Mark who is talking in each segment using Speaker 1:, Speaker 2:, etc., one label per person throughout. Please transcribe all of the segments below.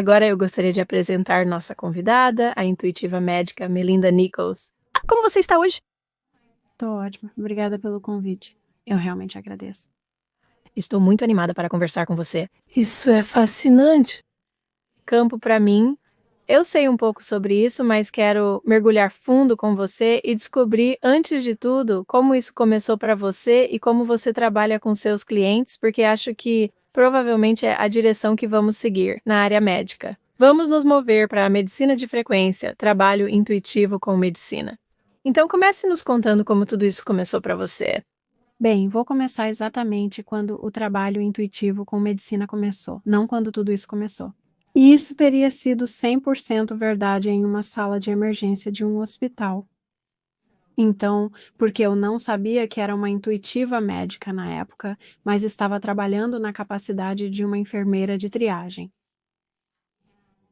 Speaker 1: Agora eu gostaria de apresentar nossa convidada, a intuitiva médica Melinda Nichols. Como você está hoje?
Speaker 2: Tô ótima. Obrigada pelo convite. Eu realmente agradeço.
Speaker 1: Estou muito animada para conversar com você. Isso é fascinante. Campo para mim. Eu sei um pouco sobre isso, mas quero mergulhar fundo com você e descobrir, antes de tudo, como isso começou para você e como você trabalha com seus clientes, porque acho que provavelmente é a direção que vamos seguir na área médica. Vamos nos mover para a medicina de frequência, trabalho intuitivo com medicina. Então comece nos contando como tudo isso começou para você.
Speaker 2: Bem, vou começar exatamente quando o trabalho intuitivo com medicina começou, não quando tudo isso começou. E isso teria sido 100% verdade em uma sala de emergência de um hospital. Então, porque eu não sabia que era uma intuitiva médica na época, mas estava trabalhando na capacidade de uma enfermeira de triagem.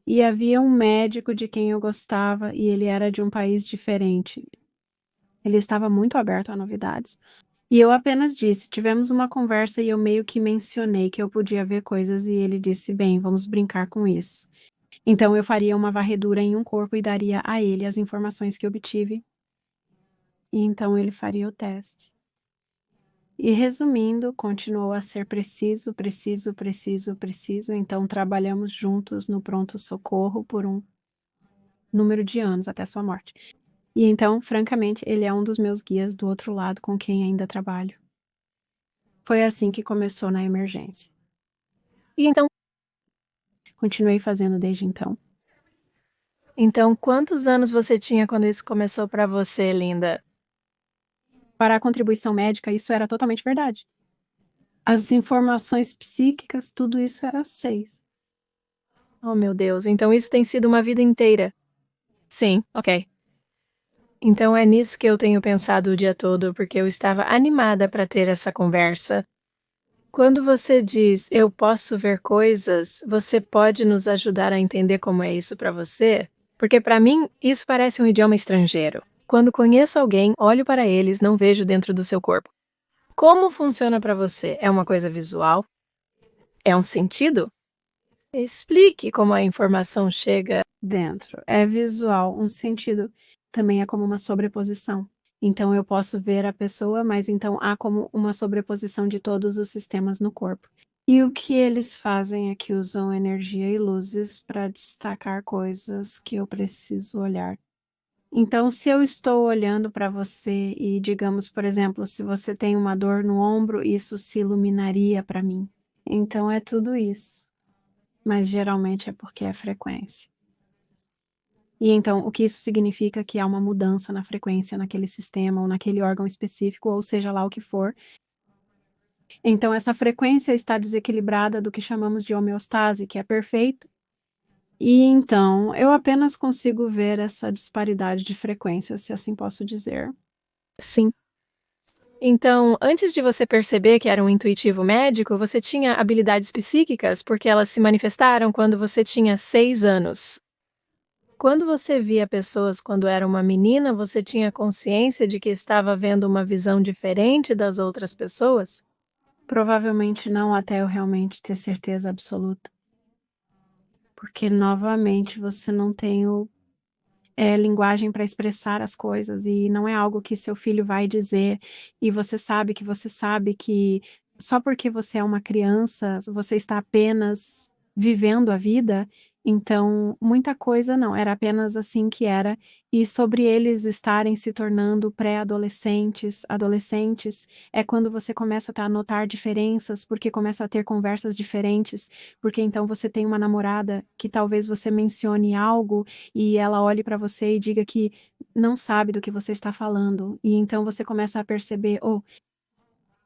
Speaker 2: E havia um médico de quem eu gostava e ele era de um país diferente. Ele estava muito aberto a novidades. E eu apenas disse, tivemos uma conversa e eu meio que mencionei que eu podia ver coisas e ele disse, bem, vamos brincar com isso. Então eu faria uma varredura em um corpo e daria a ele as informações que obtive. E então ele faria o teste. E resumindo, continuou a ser preciso, preciso, preciso, preciso. Então trabalhamos juntos no pronto-socorro por um número de anos até sua morte. E então, francamente, ele é um dos meus guias do outro lado com quem ainda trabalho. Foi assim que começou na emergência.
Speaker 1: E
Speaker 2: Continuei fazendo desde então.
Speaker 1: então, quantos anos você tinha quando isso começou para você, Linda?
Speaker 2: Para a contribuição médica, isso era totalmente verdade. As informações psíquicas, tudo isso era 6.
Speaker 1: Oh, meu Deus, então isso tem sido uma vida inteira. Sim, ok. Então é nisso que eu tenho pensado o dia todo, porque eu estava animada para ter essa conversa. Quando você diz eu posso ver coisas, você pode nos ajudar a entender como é isso para você? Porque para mim isso parece um idioma estrangeiro. Quando conheço alguém, olho para eles, não vejo dentro do seu corpo. Como funciona para você? É uma coisa visual? É um sentido? Explique como a informação chega.
Speaker 2: Dentro. É visual, um sentido. Também é como uma sobreposição. Então eu posso ver a pessoa, mas então há como uma sobreposição de todos os sistemas no corpo. E o que eles fazem é que usam energia e luzes para destacar coisas que eu preciso olhar. Então, se eu estou olhando para você e, digamos, por exemplo, se você tem uma dor no ombro, isso se iluminaria para mim. Então, é tudo isso. Mas geralmente é porque é frequência. E então, o que isso significa que há uma mudança na frequência naquele sistema ou naquele órgão específico, ou seja lá o que for. Então, essa frequência está desequilibrada do que chamamos de homeostase, que é perfeita. E então, eu apenas consigo ver essa disparidade de frequência, se assim posso dizer.
Speaker 1: Sim. Então, antes de você perceber que era um intuitivo médico, você tinha habilidades psíquicas porque elas se manifestaram quando você tinha 6 anos. Quando você via pessoas quando era uma menina, você tinha consciência de que estava vendo uma visão diferente das outras pessoas?
Speaker 2: Provavelmente não até eu realmente ter certeza absoluta. Porque, novamente, você não tem linguagem para expressar as coisas e não é algo que seu filho vai dizer e você sabe que só porque você é uma criança, você está apenas vivendo a vida, então muita coisa não, era apenas assim que era. E sobre eles estarem se tornando pré-adolescentes, adolescentes, é quando você começa a notar diferenças, porque começa a ter conversas diferentes, porque então você tem uma namorada que talvez você mencione algo e ela olhe para você e diga que não sabe do que você está falando. E então você começa a perceber, oh,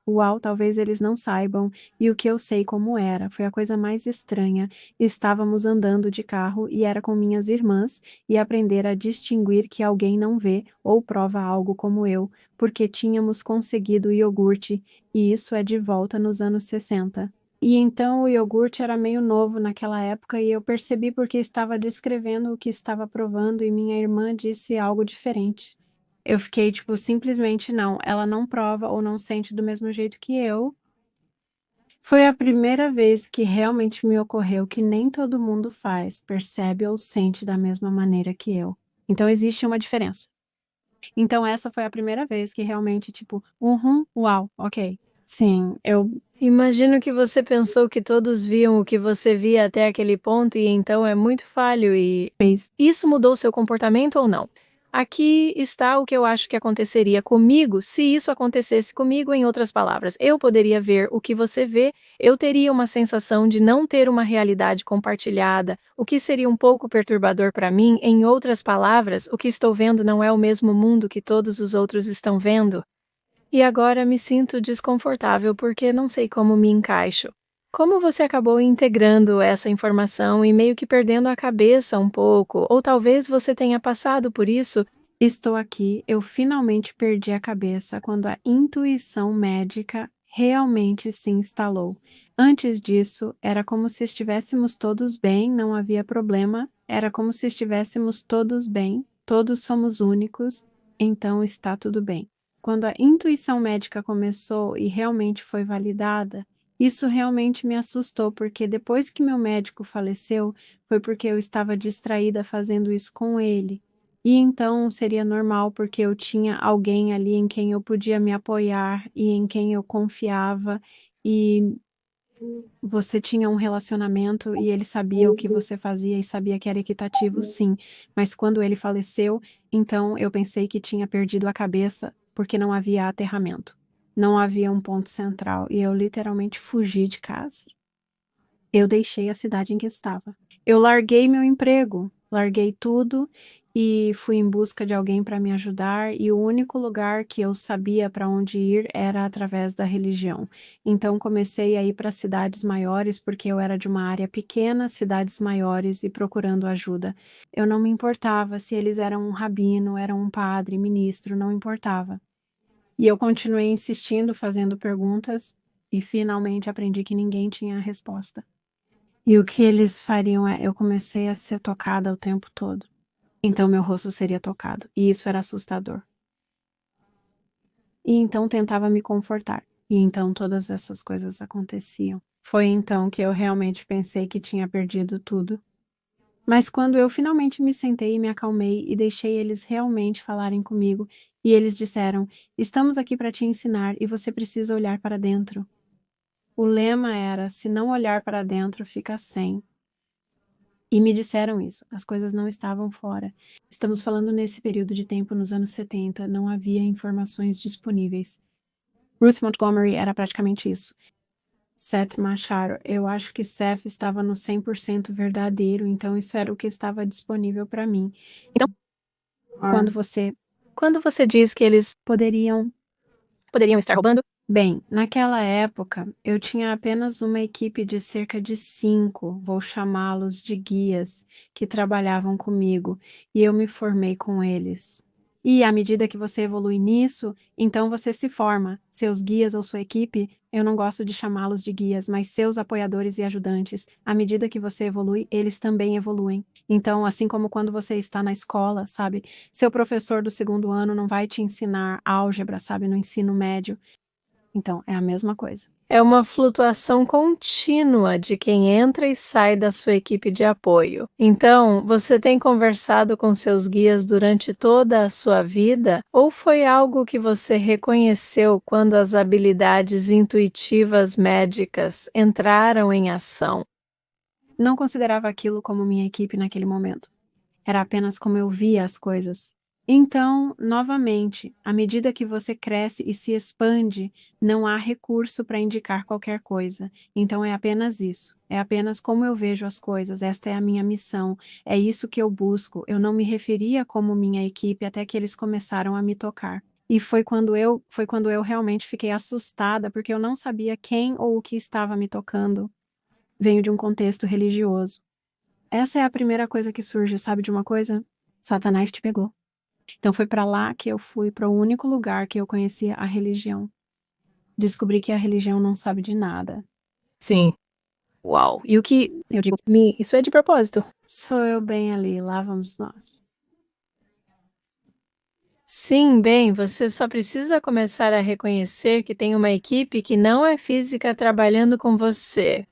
Speaker 2: uau, talvez eles não saibam. E o que eu sei como era, foi a coisa mais estranha. Estávamos andando de carro e era com minhas irmãs e aprender a distinguir que alguém não vê ou prova algo como eu, porque tínhamos conseguido o iogurte, e isso é de volta nos anos 60. E então o iogurte era meio novo naquela época e eu percebi porque estava descrevendo o que estava provando e minha irmã disse algo diferente. Eu fiquei tipo, simplesmente não, ela não prova ou não sente do mesmo jeito que eu. Foi a primeira vez que realmente me ocorreu que nem todo mundo faz, percebe ou sente da mesma maneira que eu. Então existe uma diferença. Então essa foi a primeira vez que realmente, tipo, uau, ok. Sim, eu
Speaker 1: Imagino que você pensou que todos viam o que você via até aquele ponto e então é muito falho e
Speaker 2: fiz.
Speaker 1: isso mudou seu comportamento ou não? Aqui está o que eu acho que aconteceria comigo se isso acontecesse comigo, em outras palavras. Eu poderia ver o que você vê, eu teria uma sensação de não ter uma realidade compartilhada, o que seria um pouco perturbador para mim. Em outras palavras, o que estou vendo não é o mesmo mundo que todos os outros estão vendo. E agora me sinto desconfortável porque não sei como me encaixo. Como você acabou integrando essa informação e meio que perdendo a cabeça um pouco? Ou talvez você tenha passado por isso?
Speaker 2: Estou aqui, eu finalmente perdi a cabeça quando a intuição médica realmente se instalou. Antes disso, era como se estivéssemos todos bem, não havia problema, era como se estivéssemos todos bem, todos somos únicos, então está tudo bem. Quando a intuição médica começou e realmente foi validada, isso realmente me assustou, porque depois que meu médico faleceu, foi porque eu estava distraída fazendo isso com ele. E então seria normal, porque eu tinha alguém ali em quem eu podia me apoiar e em quem eu confiava, e você tinha um relacionamento e ele sabia o que você fazia e sabia que era equitativo, sim. Mas quando ele faleceu, então eu pensei que tinha perdido a cabeça porque não havia aterramento. Não havia um ponto central e eu literalmente fugi de casa. Eu deixei a cidade em que estava. Eu larguei meu emprego, larguei tudo e fui em busca de alguém para me ajudar, e o único lugar que eu sabia para onde ir era através da religião. Então comecei a ir para cidades maiores, porque eu era de uma área pequena, cidades maiores, e procurando ajuda. Eu não me importava se eles eram um rabino, eram um padre, ministro, não importava. E eu continuei insistindo, fazendo perguntas, e finalmente aprendi que ninguém tinha a resposta. E o que eles fariam é, eu comecei a ser tocada o tempo todo. Então meu rosto seria tocado, e isso era assustador. E então tentava me confortar. E então todas essas coisas aconteciam. Foi então que eu realmente pensei que tinha perdido tudo. Mas quando eu finalmente me sentei e me acalmei e deixei eles realmente falarem comigo, e eles disseram: "Estamos aqui para te ensinar e você precisa olhar para dentro." O lema era: se não olhar para dentro, fica sem. E me disseram isso, as coisas não estavam fora. Estamos falando nesse período de tempo, nos anos 70, não havia informações disponíveis. Ruth Montgomery era praticamente isso. Seth Machado, eu acho que Seth estava no 100% verdadeiro, então isso era o que estava disponível para mim. Então,
Speaker 1: Quando você diz que eles
Speaker 2: poderiam
Speaker 1: estar roubando?
Speaker 2: Bem, naquela época, eu tinha apenas uma equipe de cerca de 5, vou chamá-los de guias, que trabalhavam comigo, e eu me formei com eles. E à medida que você evolui nisso, então você se forma. Seus guias ou sua equipe, eu não gosto de chamá-los de guias, mas seus apoiadores e ajudantes, à medida que você evolui, eles também evoluem. Então, assim como quando você está na escola, sabe? Seu professor do segundo ano não vai te ensinar álgebra, sabe, no ensino médio. Então, é a mesma coisa.
Speaker 1: É uma flutuação contínua de quem entra e sai da sua equipe de apoio. Então, você tem conversado com seus guias durante toda a sua vida? Ou foi algo que você reconheceu quando as habilidades intuitivas médicas entraram em ação?
Speaker 2: Não considerava aquilo como minha equipe naquele momento. Era apenas como eu via as coisas. Então, novamente, à medida que você cresce e se expande, não há recurso para indicar qualquer coisa. Então, é apenas isso. É apenas como eu vejo as coisas. Esta é a minha missão. É isso que eu busco. Eu não me referia como minha equipe até que eles começaram a me tocar. E foi quando eu realmente fiquei assustada, porque eu não sabia quem ou o que estava me tocando. Venho de um contexto religioso. Essa é a primeira coisa que surge, sabe de uma coisa? Satanás te pegou. Então foi para lá que eu fui, para o único lugar que eu conhecia a religião. Descobri que a religião não sabe de nada.
Speaker 1: Sim. Uau. E o que
Speaker 2: Eu digo,
Speaker 1: isso é de propósito?
Speaker 2: sou eu bem ali, lá vamos nós.
Speaker 1: Sim, bem, você só precisa começar a reconhecer que tem uma equipe que não é física trabalhando com você.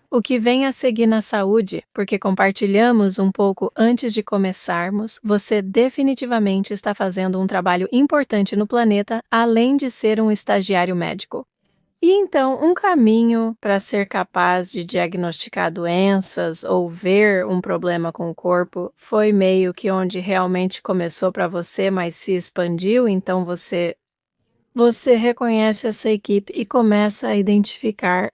Speaker 1: O que vem a seguir na saúde, porque compartilhamos um pouco antes de começarmos, você definitivamente está fazendo um trabalho importante no planeta, além de ser um estagiário médico. E então, um caminho para ser capaz de diagnosticar doenças ou ver um problema com o corpo foi meio que onde realmente começou para você, mas se expandiu, então você reconhece essa equipe e começa a identificar.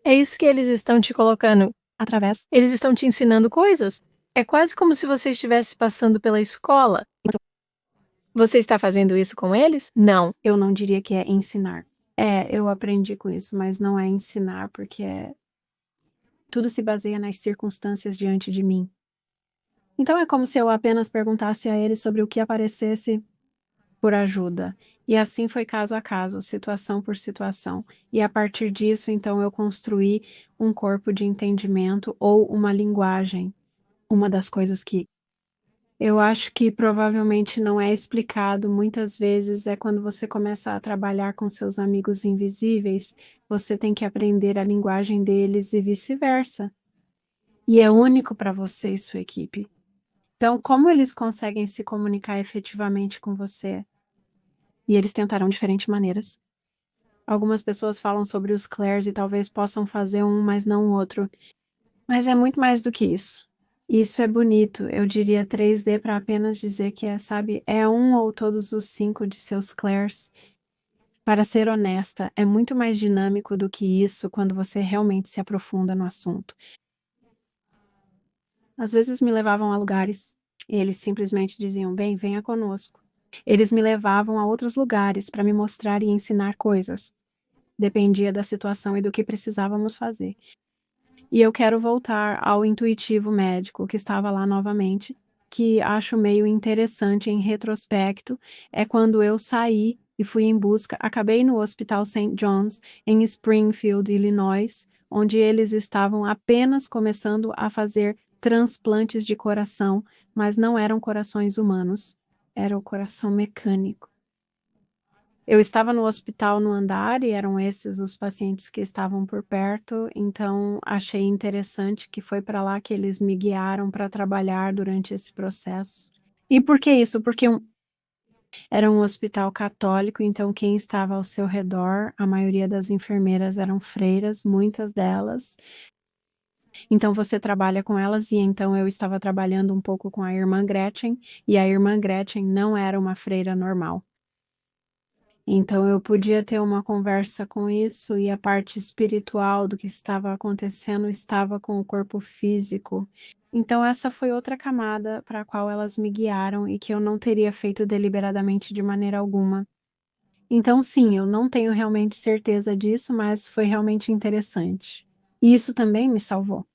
Speaker 1: É isso que eles estão te colocando.
Speaker 2: Através.
Speaker 1: Eles estão te ensinando coisas. É quase como se você estivesse passando pela escola. Você está fazendo isso com eles? Não.
Speaker 2: Eu não diria que é ensinar. Eu aprendi com isso, mas não é ensinar, porque tudo se baseia nas circunstâncias diante de mim. Então é como se eu apenas perguntasse a eles sobre o que aparecesse por ajuda. E assim foi caso a caso, situação por situação. E a partir disso, então, eu construí um corpo de entendimento ou uma linguagem. Uma das coisas que eu acho que provavelmente não é explicado muitas vezes é quando você começa a trabalhar com seus amigos invisíveis, você tem que aprender a linguagem deles e vice-versa. E é único para você e sua equipe. Então, como eles conseguem se comunicar efetivamente com você? E eles tentarão diferentes maneiras. Algumas pessoas falam sobre os Clairs e talvez possam fazer um, mas não o outro. Mas é muito mais do que isso. Isso é bonito. Eu diria 3D para apenas dizer que sabe, é um ou todos os 5 de seus Clairs. Para ser honesta, é muito mais dinâmico do que isso quando você realmente se aprofunda no assunto. Às vezes me levavam a lugares e eles simplesmente diziam: bem, venha conosco. Eles me levavam a outros lugares para me mostrar e ensinar coisas. Dependia da situação e do que precisávamos fazer. E eu quero voltar ao intuitivo médico que estava lá novamente, que acho meio interessante em retrospecto, é quando eu saí e fui em busca, acabei no Hospital St. John's, em Springfield, Illinois, onde eles estavam apenas começando a fazer transplantes de coração, mas não eram corações humanos, era o coração mecânico. Eu estava no hospital no andar e eram esses os pacientes que estavam por perto, então achei interessante que foi para lá que eles me guiaram para trabalhar durante esse processo. E por que isso? Porque era um hospital católico, então quem estava ao seu redor, a maioria das enfermeiras eram freiras, muitas delas. Então você trabalha com elas e então eu estava trabalhando um pouco com a irmã Gretchen e a irmã Gretchen não era uma freira normal. Então eu podia ter uma conversa com isso e a parte espiritual do que estava acontecendo estava com o corpo físico. Então essa foi outra camada para a qual elas me guiaram e que eu não teria feito deliberadamente de maneira alguma. Então sim, eu não tenho realmente certeza disso, mas foi realmente interessante. E isso também me salvou.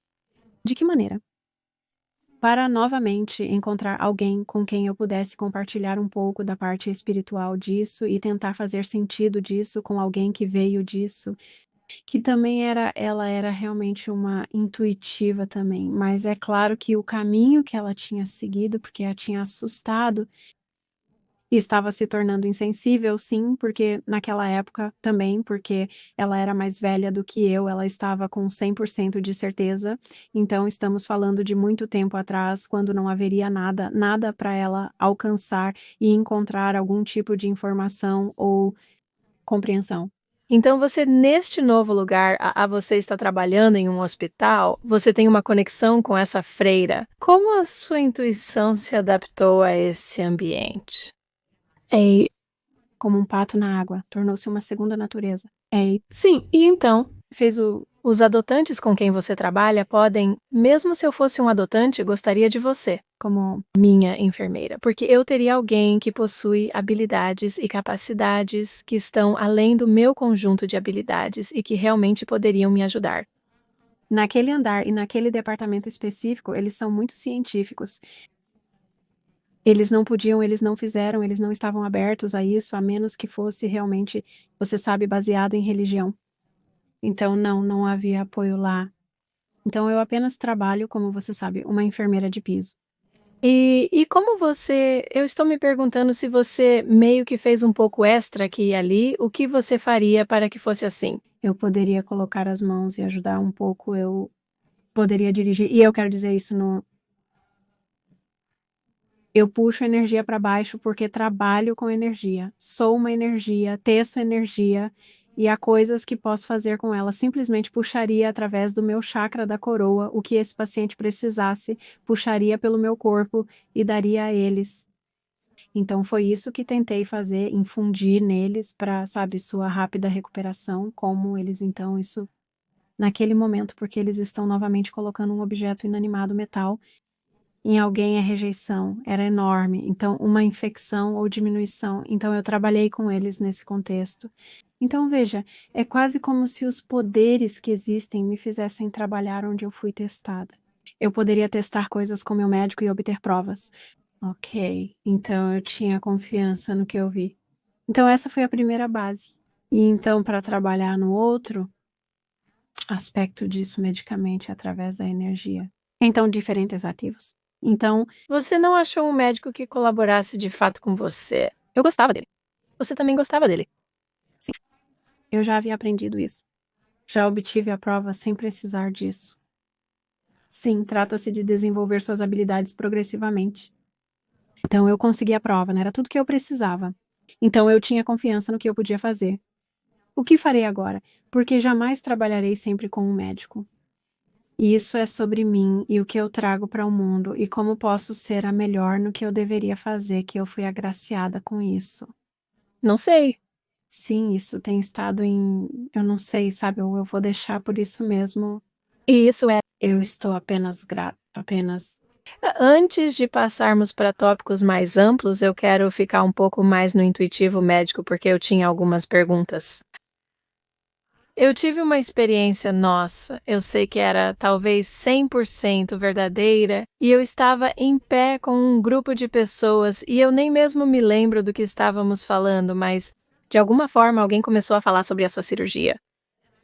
Speaker 2: De que maneira? Para novamente encontrar alguém com quem eu pudesse compartilhar um pouco da parte espiritual disso e tentar fazer sentido disso com alguém que veio disso, que também ela era realmente uma intuitiva também, mas é claro que o caminho que ela tinha seguido, porque a tinha assustado, e estava se tornando insensível, sim, porque naquela época também, porque ela era mais velha do que eu, ela estava com 100% de certeza. Então, estamos falando de muito tempo atrás, quando não haveria nada, nada para ela alcançar e encontrar algum tipo de informação ou compreensão.
Speaker 1: Então você, neste novo lugar, você está trabalhando em um hospital, você tem uma conexão com essa freira. Como a sua intuição se adaptou a esse ambiente?
Speaker 2: Ei, como um pato na água, tornou-se uma segunda natureza. Ei,
Speaker 1: sim, e então?
Speaker 2: fez
Speaker 1: Os adotantes com quem você trabalha podem, mesmo se eu fosse um adotante, gostaria de você,
Speaker 2: como
Speaker 1: minha enfermeira, porque eu teria alguém que possui habilidades e capacidades que estão além do meu conjunto de habilidades e que realmente poderiam me ajudar.
Speaker 2: naquele andar e naquele departamento específico, eles são muito científicos. Eles não podiam, eles não fizeram, eles não estavam abertos a isso, a menos que fosse realmente, você sabe, baseado em religião. Então, não havia apoio lá. Então, eu apenas trabalho, como você sabe, uma enfermeira de piso.
Speaker 1: E como você eu estou me perguntando se você meio que fez um pouco extra aqui e ali, o que você faria para que fosse assim?
Speaker 2: Eu poderia colocar as mãos e ajudar um pouco, eu poderia dirigir, e eu quero dizer isso no eu puxo energia para baixo porque trabalho com energia. Sou uma energia, teço energia e há coisas que posso fazer com ela. Simplesmente puxaria através do meu chakra da coroa o que esse paciente precisasse, puxaria pelo meu corpo e daria a eles. Então foi isso que tentei fazer, infundir neles para, sabe, sua rápida recuperação, como eles então isso naquele momento, porque eles estão novamente colocando um objeto inanimado metal em alguém é rejeição, era enorme, então uma infecção ou diminuição. Então eu trabalhei com eles nesse contexto. Então veja, é quase como se os poderes que existem me fizessem trabalhar onde eu fui testada. Eu poderia testar coisas com meu médico e obter provas. Ok, então eu tinha confiança no que eu vi. Então essa foi a primeira base. E então para trabalhar no outro aspecto disso medicamente através da energia. Então diferentes ativos. Então,
Speaker 1: Você não achou um médico que colaborasse de fato com você? Eu gostava dele. Você também gostava dele.
Speaker 2: sim, eu já havia aprendido isso. Já obtive a prova sem precisar disso. Sim, trata-se de desenvolver suas habilidades progressivamente. Então eu consegui a prova, não era tudo que eu precisava. Então eu tinha confiança no que eu podia fazer. O que farei agora? Porque jamais trabalharei sempre com um médico. E isso é sobre mim e o que eu trago para o mundo e como posso ser a melhor no que eu deveria fazer, que eu fui agraciada com isso.
Speaker 1: Não sei.
Speaker 2: Sim, isso tem estado eu não sei, sabe, eu vou deixar por isso mesmo.
Speaker 1: E isso é.
Speaker 2: Eu estou apenas grata, apenas.
Speaker 1: Antes de passarmos para tópicos mais amplos, eu quero ficar um pouco mais no intuitivo médico, porque eu tinha algumas perguntas. Eu tive uma experiência nossa, eu sei que era talvez 100% verdadeira, e eu estava em pé com um grupo de pessoas e eu nem mesmo me lembro do que estávamos falando, mas de alguma forma alguém começou a falar sobre a sua cirurgia.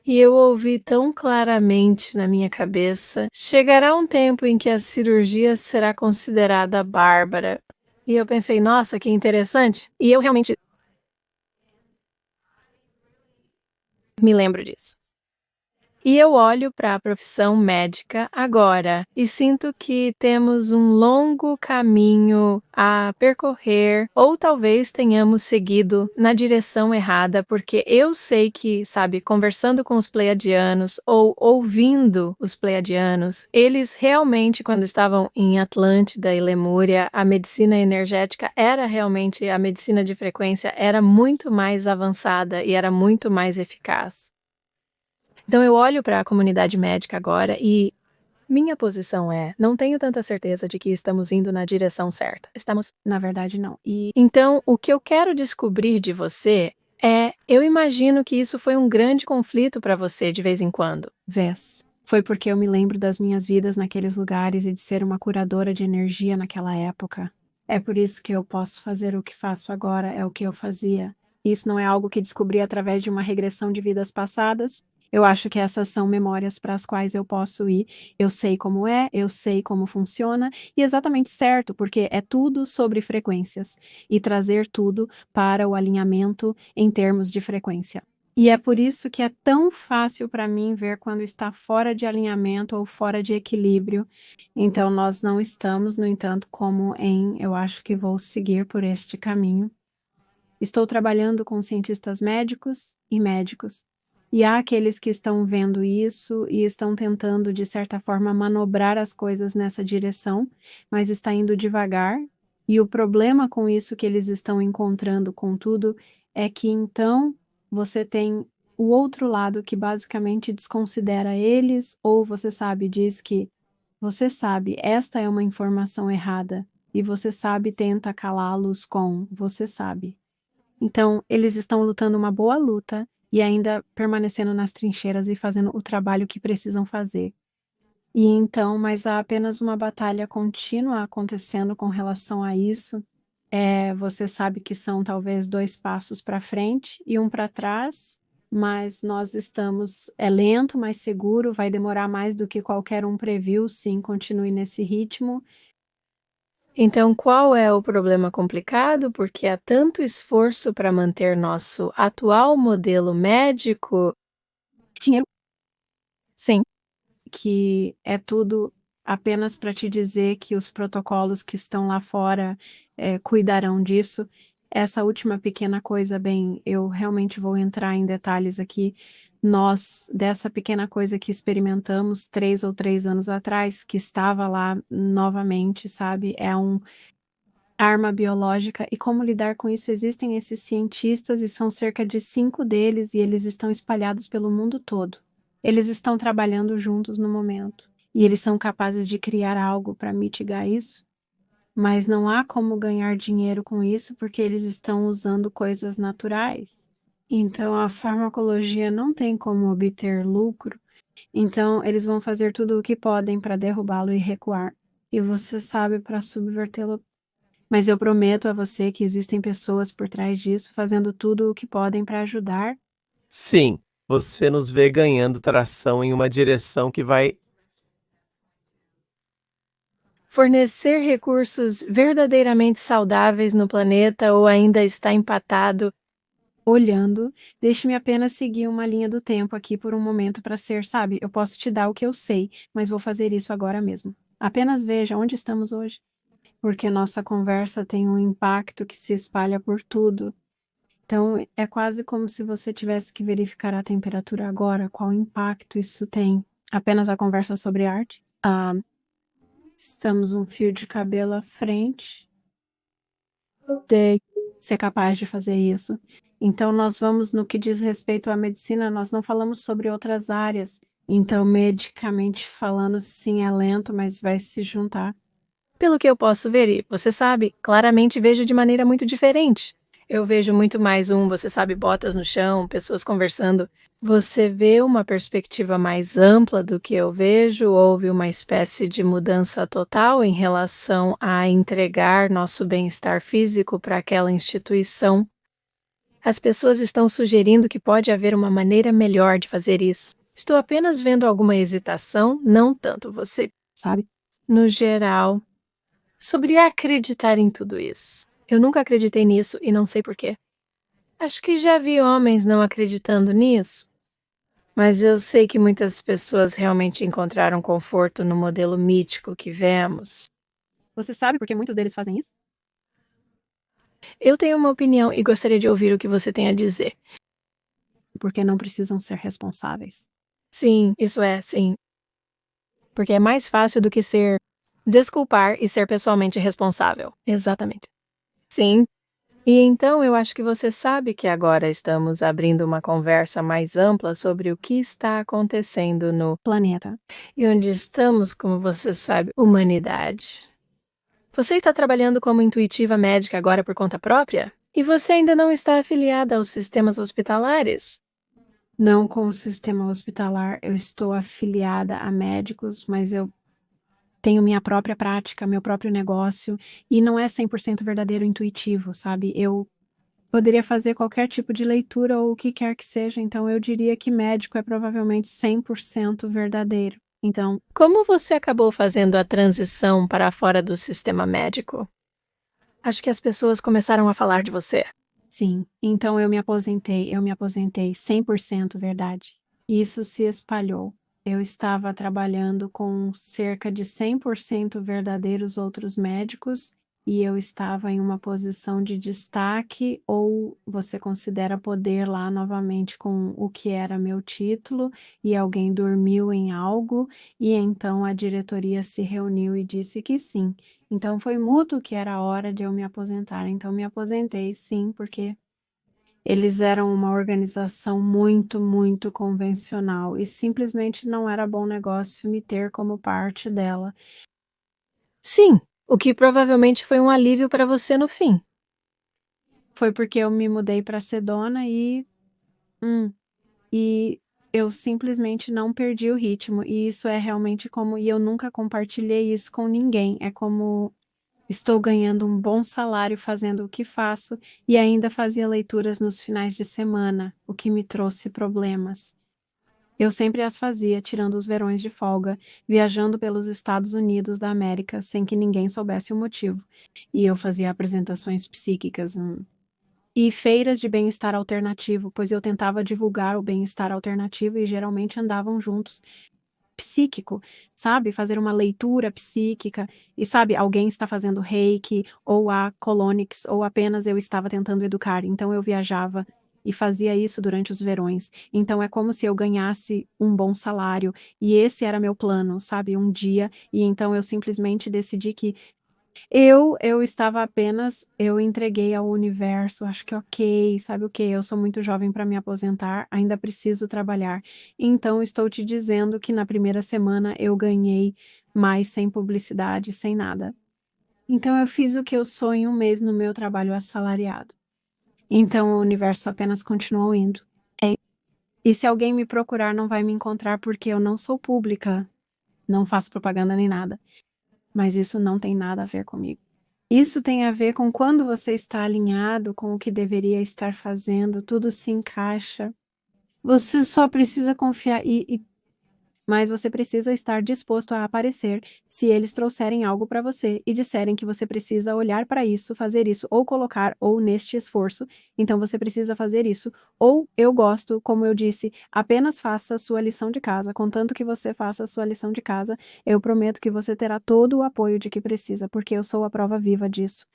Speaker 1: E eu ouvi tão claramente na minha cabeça: chegará um tempo em que a cirurgia será considerada bárbara. E eu pensei, nossa, que interessante. E eu realmente me lembro disso. E eu olho para a profissão médica agora e sinto que temos um longo caminho a percorrer, ou talvez tenhamos seguido na direção errada, porque eu sei que, sabe, conversando com os pleiadianos ou ouvindo os pleiadianos, eles realmente, quando estavam em Atlântida e Lemúria, a medicina energética era realmente, a medicina de frequência era muito mais avançada e era muito mais eficaz. Então eu olho para a comunidade médica agora e minha posição é, não tenho tanta certeza de que estamos indo na direção certa. Estamos,
Speaker 2: Na verdade, não. E
Speaker 1: então, o que eu quero descobrir de você é, eu imagino que isso foi um grande conflito para você de vez em quando.
Speaker 2: vez. Foi porque eu me lembro das minhas vidas naqueles lugares e de ser uma curadora de energia naquela época. É por isso que eu posso fazer o que faço agora, é o que eu fazia. Isso não é algo que descobri através de uma regressão de vidas passadas. Eu acho que essas são memórias para as quais eu posso ir. Eu sei como é, eu sei como funciona, e exatamente certo, porque é tudo sobre frequências e trazer tudo para o alinhamento em termos de frequência. E é por isso que é tão fácil para mim ver quando está fora de alinhamento ou fora de equilíbrio. Então, nós não estamos, no entanto, como em eu acho que vou seguir por este caminho. Estou trabalhando com cientistas médicos e médicos. E há aqueles que estão vendo isso e estão tentando, de certa forma, manobrar as coisas nessa direção, mas está indo devagar. E o problema com isso que eles estão encontrando, contudo, é que então você tem o outro lado que basicamente desconsidera eles, ou você sabe, diz que você sabe, esta é uma informação errada, e você sabe, tenta calá-los com você sabe. Então, eles estão lutando uma boa luta e ainda permanecendo nas trincheiras e fazendo o trabalho que precisam fazer. E então, mas há apenas uma batalha contínua acontecendo com relação a isso. Você sabe que são talvez 2 passos para frente e um para trás, mas nós estamos, é lento, mas seguro, vai demorar mais do que qualquer um previu, sim, continue nesse ritmo.
Speaker 1: Então, qual é o problema complicado? Porque há tanto esforço para manter nosso atual modelo médico.
Speaker 2: Dinheiro
Speaker 1: Sim,
Speaker 2: que é tudo apenas para te dizer que os protocolos que estão lá fora cuidarão disso. Essa última pequena coisa, bem, eu realmente vou entrar em detalhes aqui. Nós, dessa pequena coisa que experimentamos 3 ou 3 anos atrás, que estava lá novamente, sabe? É um arma biológica e como lidar com isso? Existem esses cientistas e são cerca de 5 deles e eles estão espalhados pelo mundo todo. Eles estão trabalhando juntos no momento e eles são capazes de criar algo para mitigar isso, mas não há como ganhar dinheiro com isso porque eles estão usando coisas naturais. Então a farmacologia não tem como obter lucro, então eles vão fazer tudo o que podem para derrubá-lo e recuar. E você sabe, para subvertê-lo, mas eu prometo a você que existem pessoas por trás disso fazendo tudo o que podem para ajudar.
Speaker 3: Sim, você nos vê ganhando tração em uma direção que vai.
Speaker 1: fornecer recursos verdadeiramente saudáveis no planeta ou ainda está empatado.
Speaker 2: Olhando, deixe-me apenas seguir uma linha do tempo aqui por um momento para ser, sabe? Eu posso te dar o que eu sei, mas vou fazer isso agora mesmo. Apenas veja onde estamos hoje, porque nossa conversa tem um impacto que se espalha por tudo. Então, é quase como se você tivesse que verificar a temperatura agora, qual impacto isso tem. Apenas a conversa sobre arte? Estamos um fio de cabelo à frente de ser capaz de fazer isso. Então, nós vamos no que diz respeito à medicina, nós não falamos sobre outras áreas. Então, medicamente falando, sim, é lento, mas vai se juntar.
Speaker 1: Pelo que eu posso ver, e você sabe, claramente vejo de maneira muito diferente. Eu vejo muito mais você sabe, botas no chão, pessoas conversando. Você vê uma perspectiva mais ampla do que eu vejo, houve uma espécie de mudança total em relação a entregar nosso bem-estar físico para aquela instituição. As pessoas estão sugerindo que pode haver uma maneira melhor de fazer isso. Estou apenas vendo alguma hesitação, não tanto você,
Speaker 2: Sabe?
Speaker 1: no geral, sobre acreditar em tudo isso. Eu nunca acreditei nisso e não sei porquê. Acho que já vi homens não acreditando nisso, mas eu sei que muitas pessoas realmente encontraram conforto no modelo mítico que vemos.
Speaker 2: Você sabe por que muitos deles fazem isso?
Speaker 1: Eu tenho uma opinião e gostaria de ouvir o que você tem a dizer.
Speaker 2: Porque não precisam ser responsáveis.
Speaker 1: Sim, isso é, sim. Porque é mais fácil do que ser desculpar e ser pessoalmente responsável. Exatamente. Sim. E então eu acho que você sabe que agora estamos abrindo uma conversa mais ampla sobre o que está acontecendo no
Speaker 2: Planeta.
Speaker 1: e onde estamos, como você sabe, humanidade. Você está trabalhando como intuitiva médica agora por conta própria? E você ainda não está afiliada aos sistemas hospitalares?
Speaker 2: Não com o sistema hospitalar, eu estou afiliada a médicos, mas eu tenho minha própria prática, meu próprio negócio, e não é 100% verdadeiro intuitivo, sabe? Eu poderia fazer qualquer tipo de leitura ou o que quer que seja, então eu diria que médico é provavelmente 100% verdadeiro. Então,
Speaker 1: Como você acabou fazendo a transição para fora do sistema médico? Acho que as pessoas começaram a falar de você.
Speaker 2: sim, então eu me aposentei 100% verdade. Isso se espalhou. Eu estava trabalhando com cerca de 100% verdadeiros outros médicos e eu estava em uma posição de destaque, ou você considera poder lá novamente com o que era meu título, e alguém dormiu em algo, e então a diretoria se reuniu e disse que sim. Então foi mútuo que era a hora de eu me aposentar. Então me aposentei, sim, porque eles eram uma organização muito, muito convencional e simplesmente não era bom negócio me ter como parte dela.
Speaker 1: Sim, o que provavelmente foi um alívio para você no fim.
Speaker 2: Foi porque eu me mudei para Sedona e eu simplesmente não perdi o ritmo. E isso é realmente como. E eu nunca compartilhei isso com ninguém. É como estou ganhando um bom salário fazendo o que faço e ainda fazia leituras nos finais de semana, o que me trouxe problemas. Eu sempre as fazia, tirando os verões de folga, viajando pelos Estados Unidos da América sem que ninguém soubesse o motivo. E eu fazia apresentações psíquicas, e feiras de bem-estar alternativo, pois eu tentava divulgar o bem-estar alternativo e geralmente andavam juntos. Psíquico, sabe? Fazer uma leitura psíquica e, sabe, alguém está fazendo reiki ou a colonics ou apenas eu estava tentando educar. Então eu viajava e fazia isso durante os verões. Então é como se eu ganhasse um bom salário e esse era meu plano, sabe? Um dia. E então eu simplesmente decidi que eu estava apenas, eu entreguei ao universo, acho que ok, sabe o que? Eu sou muito jovem para me aposentar, ainda preciso trabalhar. Então, estou te dizendo que na primeira semana eu ganhei mais sem publicidade, sem nada. Então, eu fiz o que eu sou em um mês no meu trabalho assalariado. Então, o universo apenas continuou indo. E se alguém me procurar, não vai me encontrar porque eu não sou pública, não faço propaganda nem nada. Mas isso não tem nada a ver comigo. Isso tem a ver com quando você está alinhado com o que deveria estar fazendo, tudo se encaixa. Você só precisa confiar mas você precisa estar disposto a aparecer se eles trouxerem algo para você e disserem que você precisa olhar para isso, fazer isso, ou colocar, ou neste esforço, então você precisa fazer isso. Ou eu gosto, como eu disse, apenas faça a sua lição de casa, contanto que você faça a sua lição de casa, eu prometo que você terá todo o apoio de que precisa, porque eu sou a prova viva disso.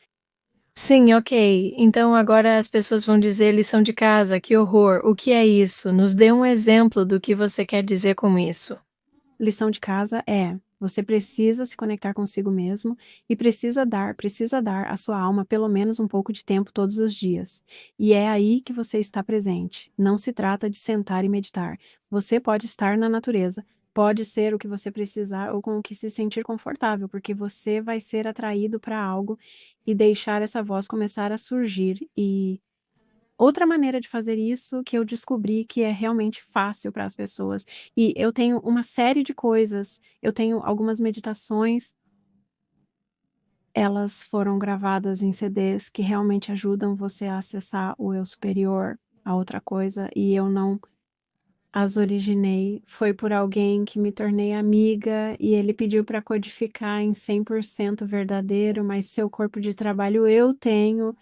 Speaker 1: Sim, ok. Então agora as pessoas vão dizer lição de casa, que horror. O que é isso? Nos dê um exemplo do que você quer dizer com isso.
Speaker 2: Lição de casa é: você precisa se conectar consigo mesmo e precisa dar à sua alma pelo menos um pouco de tempo todos os dias. E é aí que você está presente. Não se trata de sentar e meditar. Você pode estar na natureza, pode ser o que você precisar ou com o que se sentir confortável, porque você vai ser atraído para algo e deixar essa voz começar a surgir. E outra maneira de fazer isso que eu descobri que é realmente fácil para as pessoas, e eu tenho uma série de coisas, eu tenho algumas meditações, elas foram gravadas em CDs que realmente ajudam você a acessar o eu superior, a outra coisa, e eu não as originei. Foi por alguém que me tornei amiga e ele pediu para codificar em 100% verdadeiro, mas seu corpo de trabalho eu tenho.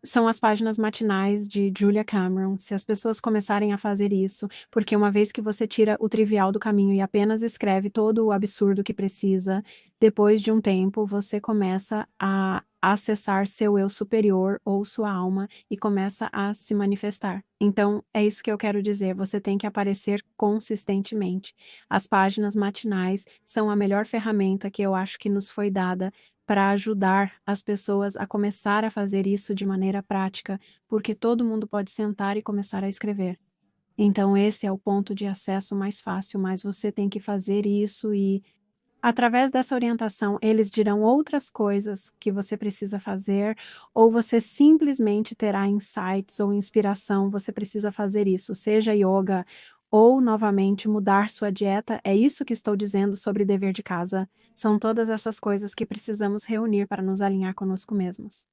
Speaker 2: São as páginas matinais de Julia Cameron. Se as pessoas começarem a fazer isso, porque uma vez que você tira o trivial do caminho e apenas escreve todo o absurdo que precisa, depois de um tempo você começa a acessar seu eu superior ou sua alma e começa a se manifestar. Então, é isso que eu quero dizer, você tem que aparecer consistentemente. As páginas matinais são a melhor ferramenta que eu acho que nos foi dada para ajudar as pessoas a começar a fazer isso de maneira prática, porque todo mundo pode sentar e começar a escrever. Então, esse é o ponto de acesso mais fácil, mas você tem que fazer isso e, através dessa orientação, eles dirão outras coisas que você precisa fazer, ou você simplesmente terá insights ou inspiração, você precisa fazer isso, seja yoga ou, novamente, mudar sua dieta. É isso que estou dizendo sobre dever de casa. São todas essas coisas que precisamos reunir para nos alinhar conosco mesmos.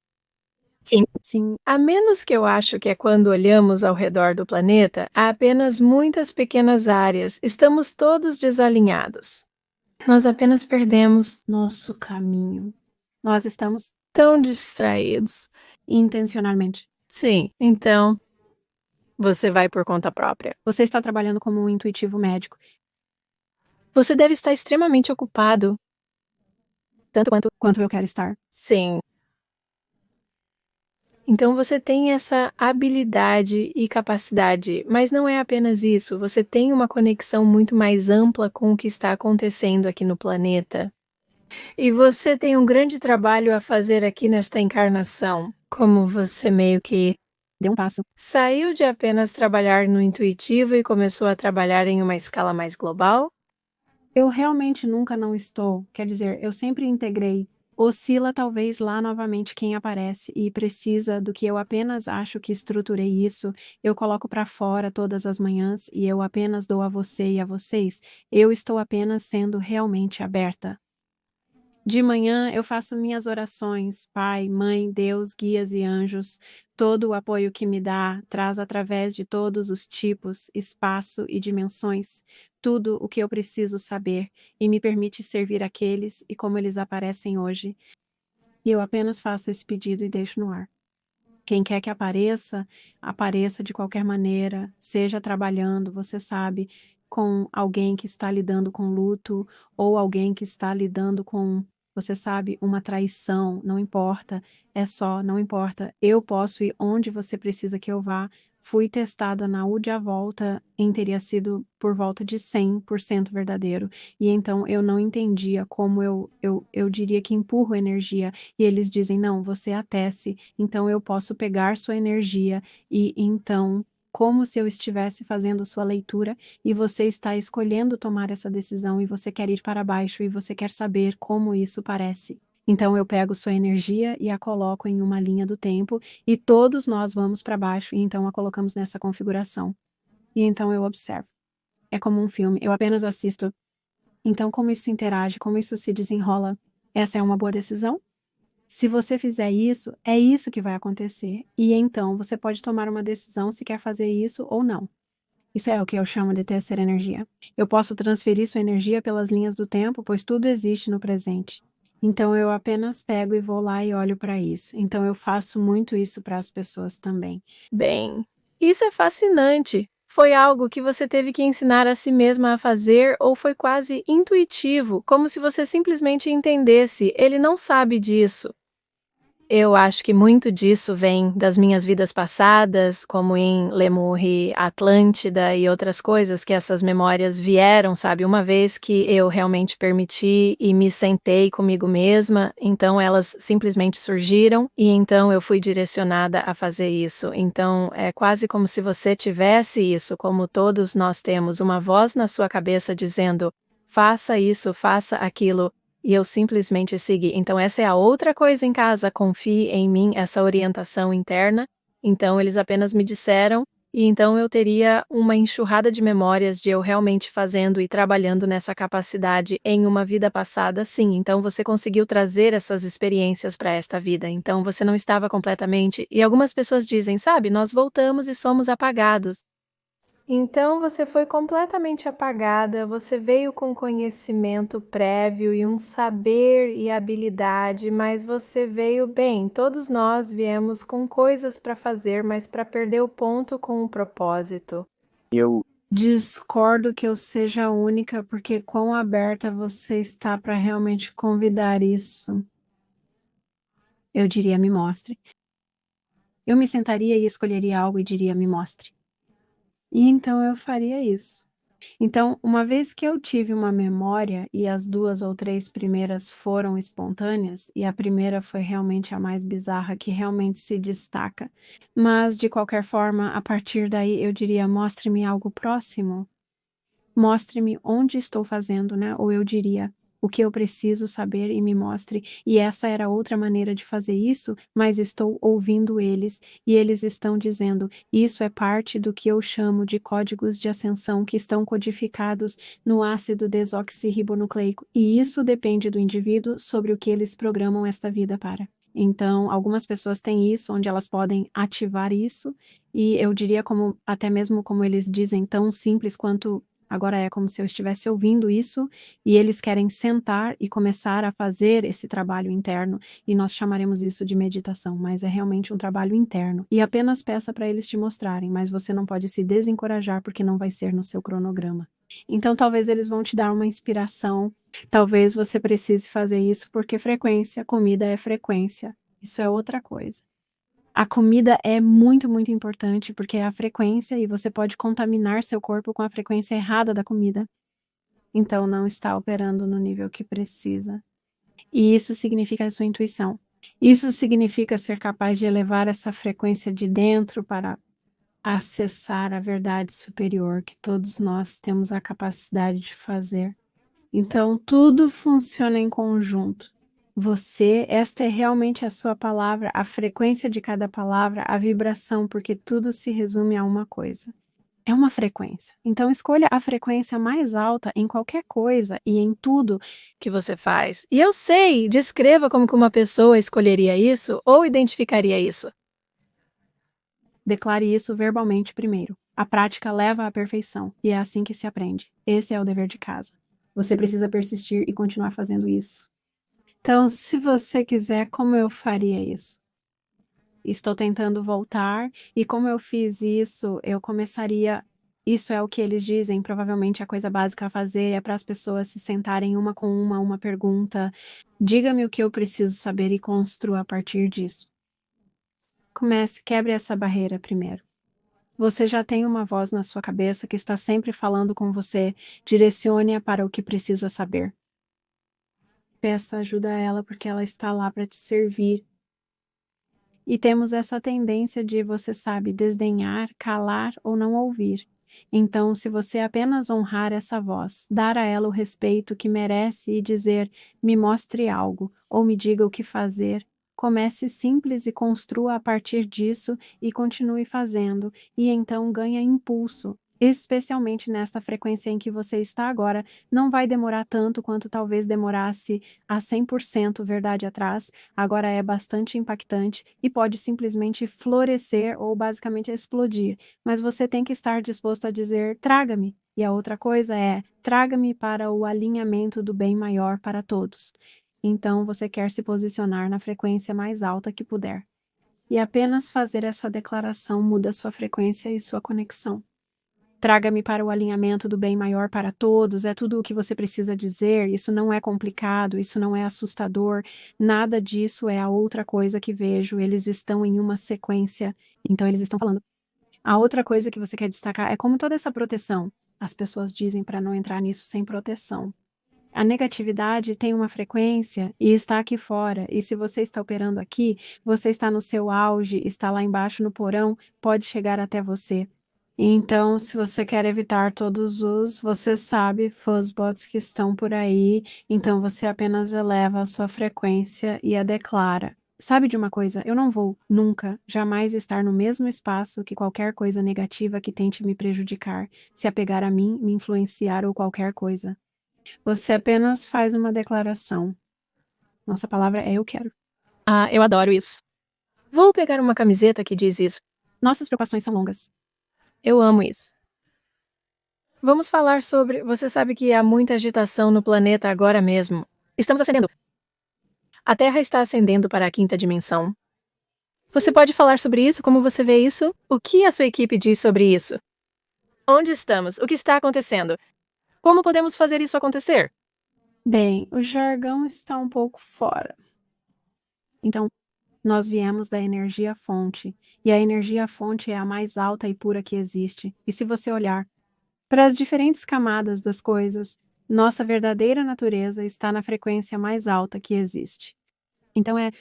Speaker 1: Sim.
Speaker 2: Sim,
Speaker 1: A menos que eu acho que é quando olhamos ao redor do planeta, há apenas muitas pequenas áreas, estamos todos desalinhados. Nós apenas perdemos
Speaker 2: nosso caminho. Nós estamos
Speaker 1: tão distraídos.
Speaker 2: intencionalmente.
Speaker 1: Sim, então você vai por conta própria.
Speaker 2: Você está trabalhando como um intuitivo médico,
Speaker 1: Você deve estar extremamente ocupado. Tanto
Speaker 2: quanto eu quero estar.
Speaker 1: Sim. Então você tem essa habilidade e capacidade, mas não é apenas isso, você tem uma conexão muito mais ampla com o que está acontecendo aqui no planeta. E você tem um grande trabalho a fazer aqui nesta encarnação, como você meio que
Speaker 2: Dê um passo.
Speaker 1: saiu de apenas trabalhar no intuitivo e começou a trabalhar em uma escala mais global?
Speaker 2: Eu realmente nunca não estou. Quer dizer, eu sempre integrei. Oscila talvez lá novamente quem aparece e precisa do que eu apenas acho que estruturei isso, eu coloco para fora todas as manhãs e eu apenas dou a você e a vocês. Eu estou apenas sendo realmente aberta. De manhã eu faço minhas orações, Pai, Mãe, Deus, guias e anjos, todo o apoio que me dá, traz através de todos os tipos, espaço e dimensões, tudo o que eu preciso saber e me permite servir aqueles e como eles aparecem hoje. E eu apenas faço esse pedido e deixo no ar. Quem quer que apareça, apareça de qualquer maneira, seja trabalhando, você sabe, com alguém que está lidando com luto, ou alguém que está lidando com, você sabe, uma traição, não importa, não importa. Eu posso ir onde você precisa que eu vá. Fui testada na UD à volta em teria sido por volta de 100% verdadeiro. E então eu não entendia como eu diria que empurro energia. E eles dizem, não, você atece, então eu posso pegar sua energia e então, como se eu estivesse fazendo sua leitura e você está escolhendo tomar essa decisão e você quer ir para baixo e você quer saber como isso parece. Então eu pego sua energia e a coloco em uma linha do tempo e todos nós vamos para baixo e então a colocamos nessa configuração. E então eu observo. É como um filme, eu apenas assisto. Então como isso interage, como isso se desenrola? Essa é uma boa decisão? Se você fizer isso, é isso que vai acontecer. E então você pode tomar uma decisão se quer fazer isso ou não. Isso é o que eu chamo de terceira energia. Eu posso transferir sua energia pelas linhas do tempo, pois tudo existe no presente. Então eu apenas pego e vou lá e olho para isso. Então eu faço muito isso para as pessoas também.
Speaker 1: Bem, isso é fascinante. Foi algo que você teve que ensinar a si mesma a fazer ou foi quase intuitivo, como se você simplesmente entendesse, ele não sabe disso. Eu acho que muito disso vem das minhas vidas passadas, como em Lemurre, Atlântida e outras coisas que essas memórias vieram, sabe? Uma vez que eu realmente permiti e me sentei comigo mesma, então elas simplesmente surgiram e então eu fui direcionada a fazer isso. Então é quase como se você tivesse isso, como todos nós temos, uma voz na sua cabeça dizendo: faça isso, faça aquilo. E eu simplesmente segui. Então, essa é a outra coisa em casa. Confie em mim, essa orientação interna. Então, eles apenas me disseram, e então eu teria uma enxurrada de memórias de eu realmente fazendo e trabalhando nessa capacidade em uma vida passada, sim. Então, você conseguiu trazer essas experiências para esta vida. Então, você não estava completamente. E algumas pessoas dizem, sabe, nós voltamos e somos apagados. Então você foi completamente apagada, você veio com conhecimento prévio e um saber e habilidade, mas você veio bem. Todos nós viemos com coisas para fazer, mas para perder o ponto com o propósito.
Speaker 3: Eu
Speaker 2: Discordo que eu seja a única, porque quão aberta você está para realmente convidar isso. Eu diria, me mostre. Eu me sentaria e escolheria algo e diria, me mostre. E então eu faria isso. Então, uma vez que eu tive uma memória e as 2 ou 3 primeiras foram espontâneas, e a primeira foi realmente a mais bizarra, que realmente se destaca, mas de qualquer forma, a partir daí eu diria, mostre-me algo próximo, mostre-me onde estou fazendo, né? Ou eu diria, o que eu preciso saber e me mostre. E essa era outra maneira de fazer isso, mas estou ouvindo eles e eles estão dizendo, isso é parte do que eu chamo de códigos de ascensão que estão codificados no ácido desoxirribonucleico. E isso depende do indivíduo sobre o que eles programam esta vida para. Então, algumas pessoas têm isso, onde elas podem ativar isso, e eu diria como, até mesmo como eles dizem, tão simples quanto agora é como se eu estivesse ouvindo isso e eles querem sentar e começar a fazer esse trabalho interno e nós chamaremos isso de meditação, mas é realmente um trabalho interno. E apenas peça para eles te mostrarem, mas você não pode se desencorajar porque não vai ser no seu cronograma. Então talvez eles vão te dar uma inspiração, talvez você precise fazer isso porque frequência, comida é frequência. Isso é outra coisa. A comida é muito, muito importante porque é a frequência e você pode contaminar seu corpo com a frequência errada da comida. Então não está operando no nível que precisa. E isso significa a sua intuição. Isso significa ser capaz de elevar essa frequência de dentro para acessar a verdade superior que todos nós temos a capacidade de fazer. Então tudo funciona em conjunto. Esta é realmente a sua palavra, a frequência de cada palavra, a vibração, porque tudo se resume a uma coisa. É uma frequência. Então, escolha a frequência mais alta em qualquer coisa e em tudo.
Speaker 1: Que você faz. E eu sei, descreva como que uma pessoa escolheria isso ou identificaria isso.
Speaker 2: Declare isso verbalmente primeiro. A prática leva à perfeição e é assim que se aprende. Esse é o dever de casa. Você precisa persistir e continuar fazendo isso. Então, se você quiser, como eu faria isso? Estou tentando voltar e como eu fiz isso, eu começaria. Isso é o que eles dizem, provavelmente a coisa básica a fazer é para as pessoas se sentarem uma com uma pergunta. Diga-me o que eu preciso saber e construa a partir disso. Comece, quebre essa barreira primeiro. Você já tem uma voz na sua cabeça que está sempre falando com você. Direcione-a para o que precisa saber. Peça ajuda a ela porque ela está lá para te servir. E temos essa tendência de, você sabe, desdenhar, calar ou não ouvir. Então, se você apenas honrar essa voz, dar a ela o respeito que merece e dizer, me mostre algo, ou me diga o que fazer, comece simples e construa a partir disso e continue fazendo, e então ganha impulso. Especialmente nesta frequência em que você está agora, não vai demorar tanto quanto talvez demorasse a 100% verdade atrás, agora é bastante impactante e pode simplesmente florescer ou basicamente explodir, mas você tem que estar disposto a dizer: traga-me. E a outra coisa é: traga-me para o alinhamento do bem maior para todos. Então você quer se posicionar na frequência mais alta que puder. E apenas fazer essa declaração muda sua frequência e sua conexão. Traga-me para o alinhamento do bem maior para todos, é tudo o que você precisa dizer, isso não é complicado, isso não é assustador, nada disso é a outra coisa que vejo, eles estão em uma sequência, então eles estão falando. A outra coisa que você quer destacar é como toda essa proteção, as pessoas dizem para não entrar nisso sem proteção. A negatividade tem uma frequência e está aqui fora, e se você está operando aqui, você está no seu auge, está lá embaixo no porão, pode chegar até você. Então, se você quer evitar todos os, você sabe, fuzzbots que estão por aí, então você apenas eleva a sua frequência e a declara. Sabe de uma coisa? Eu não vou nunca, jamais estar no mesmo espaço que qualquer coisa negativa que tente me prejudicar, se apegar a mim, me influenciar ou qualquer coisa. Você apenas faz uma declaração. Nossa palavra é eu quero.
Speaker 1: Ah, eu adoro isso. Vou pegar uma camiseta que diz isso.
Speaker 2: Nossas preocupações são longas.
Speaker 1: Eu amo isso. Vamos falar sobre. Você sabe que há muita agitação no planeta agora mesmo. Estamos ascendendo. A Terra está ascendendo para a quinta dimensão. Você pode falar sobre isso? Como você vê isso? O que a sua equipe diz sobre isso? Onde estamos? O que está acontecendo? Como podemos fazer isso acontecer?
Speaker 2: Bem, o jargão está um pouco fora. Então, nós viemos da energia fonte, e a energia fonte é a mais alta e pura que existe. E se você olhar para as diferentes camadas das coisas, nossa verdadeira natureza está na frequência mais alta que existe. Então é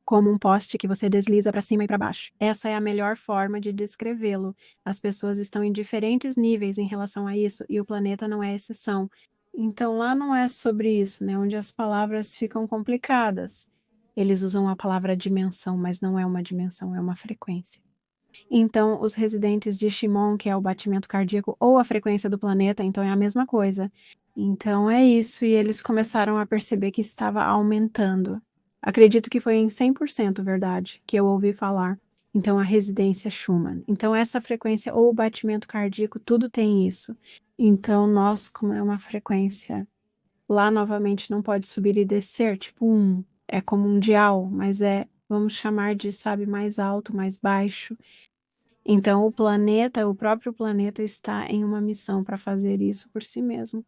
Speaker 2: como um poste que você desliza para cima e para baixo. Essa é a melhor forma de descrevê-lo. As pessoas estão em diferentes níveis em relação a isso e o planeta não é exceção. Então lá não é sobre isso, né? Onde as palavras ficam complicadas. Eles usam a palavra dimensão, mas não é uma dimensão, é uma frequência. Então, os residentes de Shimon, que é o batimento cardíaco ou a frequência do planeta, então é a mesma coisa. Então é isso, e eles começaram a perceber que estava aumentando. Acredito que foi em 100% verdade que eu ouvi falar. Então, a residência Schumann. Então, essa frequência ou o batimento cardíaco, tudo tem isso. Então, nós, como é uma frequência, lá novamente não pode subir e descer, tipo é como um dial, mas vamos chamar de, sabe, mais alto, mais baixo. Então, o próprio planeta está em uma missão para fazer isso por si mesmo.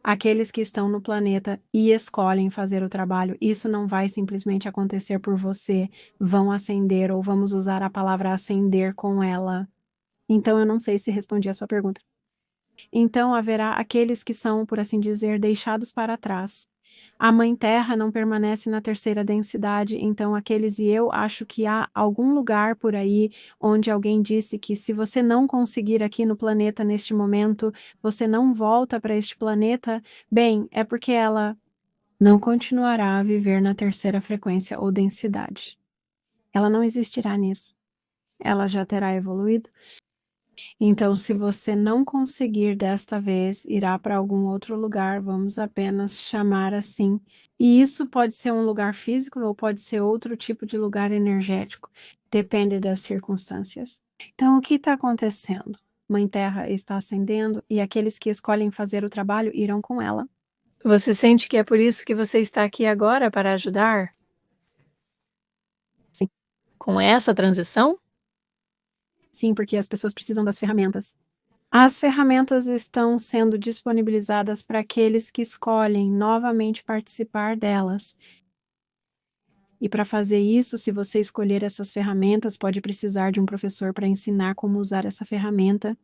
Speaker 2: Aqueles que estão no planeta e escolhem fazer o trabalho, isso não vai simplesmente acontecer por você, vão ascender ou vamos usar a palavra ascender com ela. Então, eu não sei se respondi a sua pergunta. Então, haverá aqueles que são, por assim dizer, deixados para trás. A Mãe Terra não permanece na terceira densidade, então aqueles e eu acho que há algum lugar por aí onde alguém disse que se você não conseguir aqui no planeta neste momento, você não volta para este planeta, bem, é porque ela não continuará a viver na terceira frequência ou densidade. Ela não existirá nisso. ela já terá evoluído. Então, se você não conseguir desta vez, irá para algum outro lugar, vamos apenas chamar assim. E isso pode ser um lugar físico ou pode ser outro tipo de lugar energético, depende das circunstâncias. Então, o que está acontecendo? Mãe Terra está ascendendo e aqueles que escolhem fazer o trabalho irão com ela.
Speaker 1: Você sente que é por isso que você está aqui agora para ajudar?
Speaker 2: Sim.
Speaker 1: Com essa transição?
Speaker 2: Sim, porque as pessoas precisam das ferramentas. As ferramentas estão sendo disponibilizadas para aqueles que escolhem novamente participar delas. E para fazer isso, se você escolher essas ferramentas, pode precisar de um professor para ensinar como usar essa ferramenta.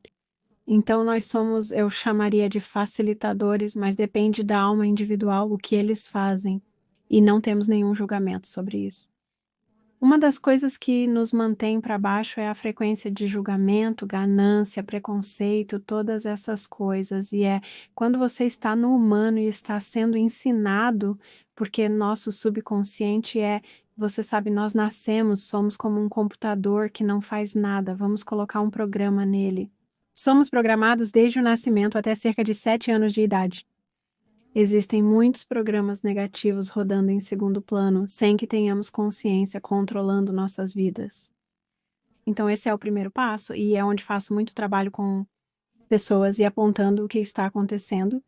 Speaker 2: Então, nós somos, eu chamaria de facilitadores, mas depende da alma individual o que eles fazem. E não temos nenhum julgamento sobre isso. Uma das coisas que nos mantém para baixo é a frequência de julgamento, ganância, preconceito, todas essas coisas. E é quando você está no humano e está sendo ensinado, porque nosso subconsciente você sabe, nós nascemos, somos como um computador que não faz nada, vamos colocar um programa nele. Somos programados desde o nascimento até cerca de 7 anos de idade. Existem muitos programas negativos rodando em segundo plano, sem que tenhamos consciência, controlando nossas vidas. Então, esse é o primeiro passo, e é onde faço muito trabalho com pessoas e apontando o que está acontecendo.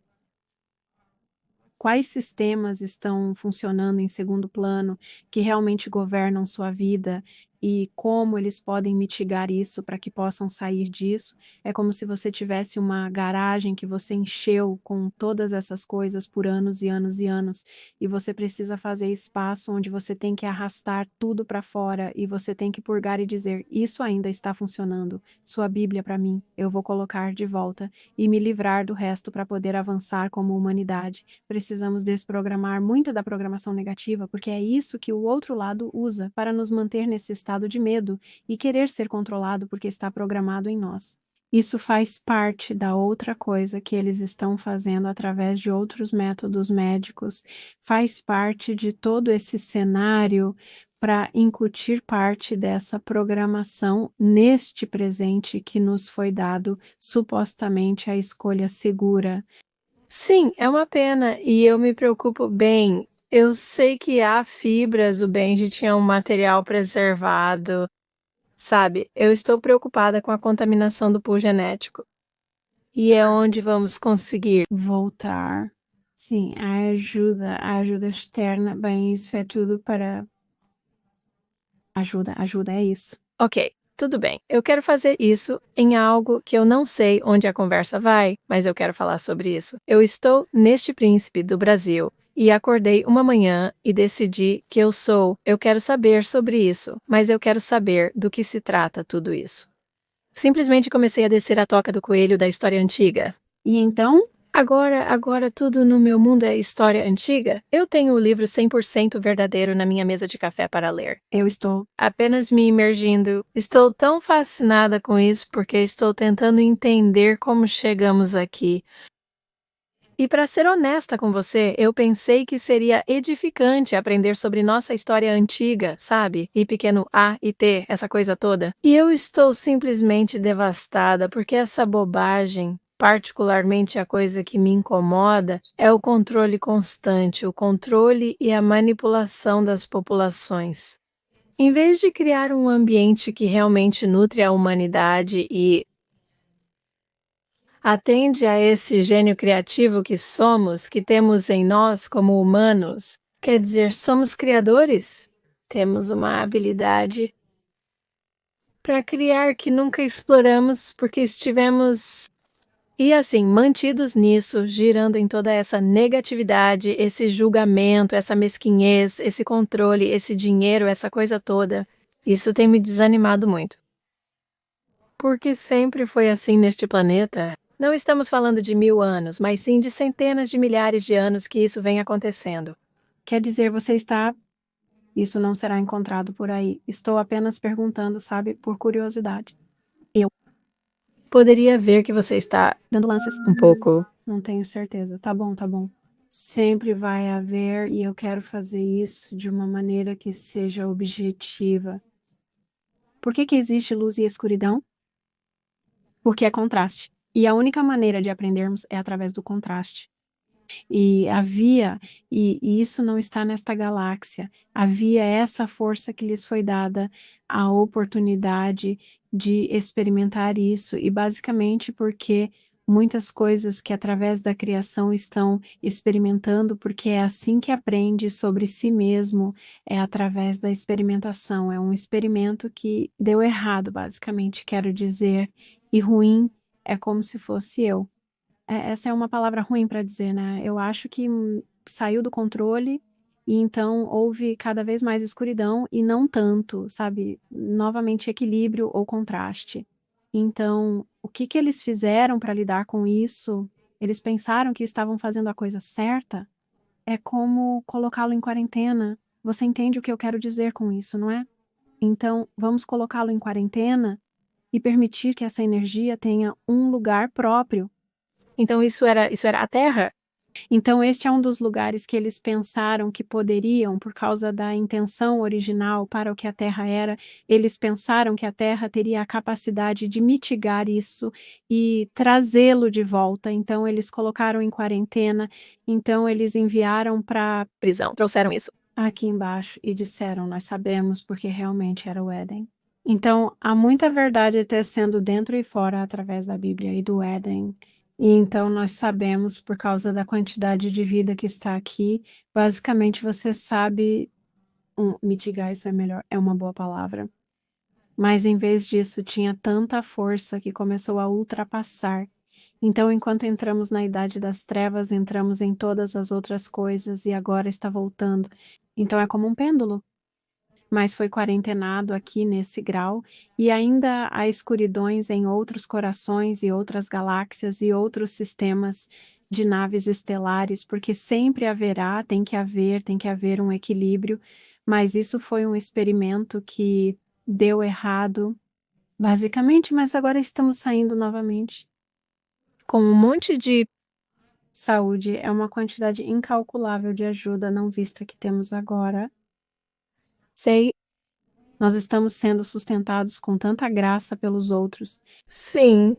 Speaker 2: Quais sistemas estão funcionando em segundo plano que realmente governam sua vida e como eles podem mitigar isso para que possam sair disso. É como se você tivesse uma garagem que você encheu com todas essas coisas por anos e anos e anos, e você precisa fazer espaço onde você tem que arrastar tudo para fora e você tem que purgar e dizer: isso ainda está funcionando, sua Bíblia para mim, eu vou colocar de volta e me livrar do resto para poder avançar como humanidade. Precisamos desprogramar muita da programação negativa, porque é isso que o outro lado usa para nos manter nesse estado de medo e querer ser controlado porque está programado em nós. Isso faz parte da outra coisa que eles estão fazendo através de outros métodos médicos, faz parte de todo esse cenário para incutir parte dessa programação neste presente que nos foi dado, supostamente a escolha segura.
Speaker 1: Sim, é uma pena e eu me preocupo bem. Eu sei que há fibras, o Benji tinha um material preservado, sabe? Eu estou preocupada com a contaminação do pool genético. E é onde vamos conseguir
Speaker 2: voltar. Sim, a ajuda externa, bem, isso é tudo para ajuda é isso.
Speaker 1: Ok, tudo bem. Eu quero fazer isso em algo que eu não sei onde a conversa vai, mas eu quero falar sobre isso. Eu estou neste príncipe do Brasil e acordei uma manhã e decidi que eu quero saber sobre isso, mas eu quero saber do que se trata tudo isso. Simplesmente comecei a descer a toca do coelho da história antiga.
Speaker 2: E então?
Speaker 1: Agora tudo no meu mundo é história antiga? Eu tenho o livro 100% verdadeiro na minha mesa de café para ler.
Speaker 2: Eu estou
Speaker 1: apenas me imergindo. Estou tão fascinada com isso porque estou tentando entender como chegamos aqui. E para ser honesta com você, eu pensei que seria edificante aprender sobre nossa história antiga, sabe? E pequeno A e T, essa coisa toda. E eu estou simplesmente devastada porque essa bobagem, particularmente a coisa que me incomoda, é o controle constante, o controle e a manipulação das populações. Em vez de criar um ambiente que realmente nutre a humanidade e atende a esse gênio criativo que somos, que temos em nós como humanos, quer dizer, somos criadores, temos uma habilidade para criar que nunca exploramos porque estivemos mantidos nisso, girando em toda essa negatividade, esse julgamento, essa mesquinhez, esse controle, esse dinheiro, essa coisa toda. Isso tem me desanimado muito. Porque sempre foi assim neste planeta. Não estamos falando de 1000 anos, mas sim de centenas de milhares de anos que isso vem acontecendo.
Speaker 2: Quer dizer, isso não será encontrado por aí. Estou apenas perguntando, sabe, por curiosidade.
Speaker 1: Poderia ver que você está
Speaker 2: dando lances.
Speaker 1: um pouco.
Speaker 2: Não tenho certeza. Tá bom. Sempre vai haver, e eu quero fazer isso de uma maneira que seja objetiva. Por que existe luz e escuridão? Porque é contraste. E a única maneira de aprendermos é através do contraste. E isso não está nesta galáxia, havia essa força que lhes foi dada a oportunidade de experimentar isso, e basicamente porque muitas coisas que através da criação estão experimentando, porque é assim que aprende sobre si mesmo, é através da experimentação, é um experimento que deu errado, basicamente, quero dizer, e ruim é como se fosse eu. Essa é uma palavra ruim para dizer, né? Eu acho que saiu do controle e então houve cada vez mais escuridão e não tanto, sabe? Novamente equilíbrio ou contraste. Então, o que eles fizeram para lidar com isso? Eles pensaram que estavam fazendo a coisa certa? É como colocá-lo em quarentena. Você entende o que eu quero dizer com isso, não é? Então, vamos colocá-lo em quarentena e permitir que essa energia tenha um lugar próprio.
Speaker 1: Então isso era a Terra?
Speaker 2: Então, este é um dos lugares que eles pensaram que poderiam, por causa da intenção original para o que a Terra era, eles pensaram que a Terra teria a capacidade de mitigar isso e trazê-lo de volta. Então, eles colocaram em quarentena, então eles enviaram para
Speaker 1: prisão, trouxeram isso
Speaker 2: aqui embaixo e disseram: nós sabemos porque realmente era o Éden. Então, há muita verdade tecendo dentro e fora através da Bíblia e do Éden. E então nós sabemos, por causa da quantidade de vida que está aqui, basicamente você sabe, mitigar isso é melhor, é uma boa palavra. Mas em vez disso, tinha tanta força que começou a ultrapassar. Então, enquanto entramos na idade das trevas, entramos em todas as outras coisas e agora está voltando. Então é como um pêndulo. Mas foi quarentenado aqui nesse grau, e ainda há escuridões em outros corações e outras galáxias e outros sistemas de naves estelares, porque sempre haverá, tem que haver um equilíbrio, mas isso foi um experimento que deu errado, basicamente, mas agora estamos saindo novamente.
Speaker 1: com um monte de
Speaker 2: Saúde é uma quantidade incalculável de ajuda não vista que temos agora.
Speaker 1: sei.
Speaker 2: Nós estamos sendo sustentados com tanta graça pelos outros.
Speaker 1: Sim.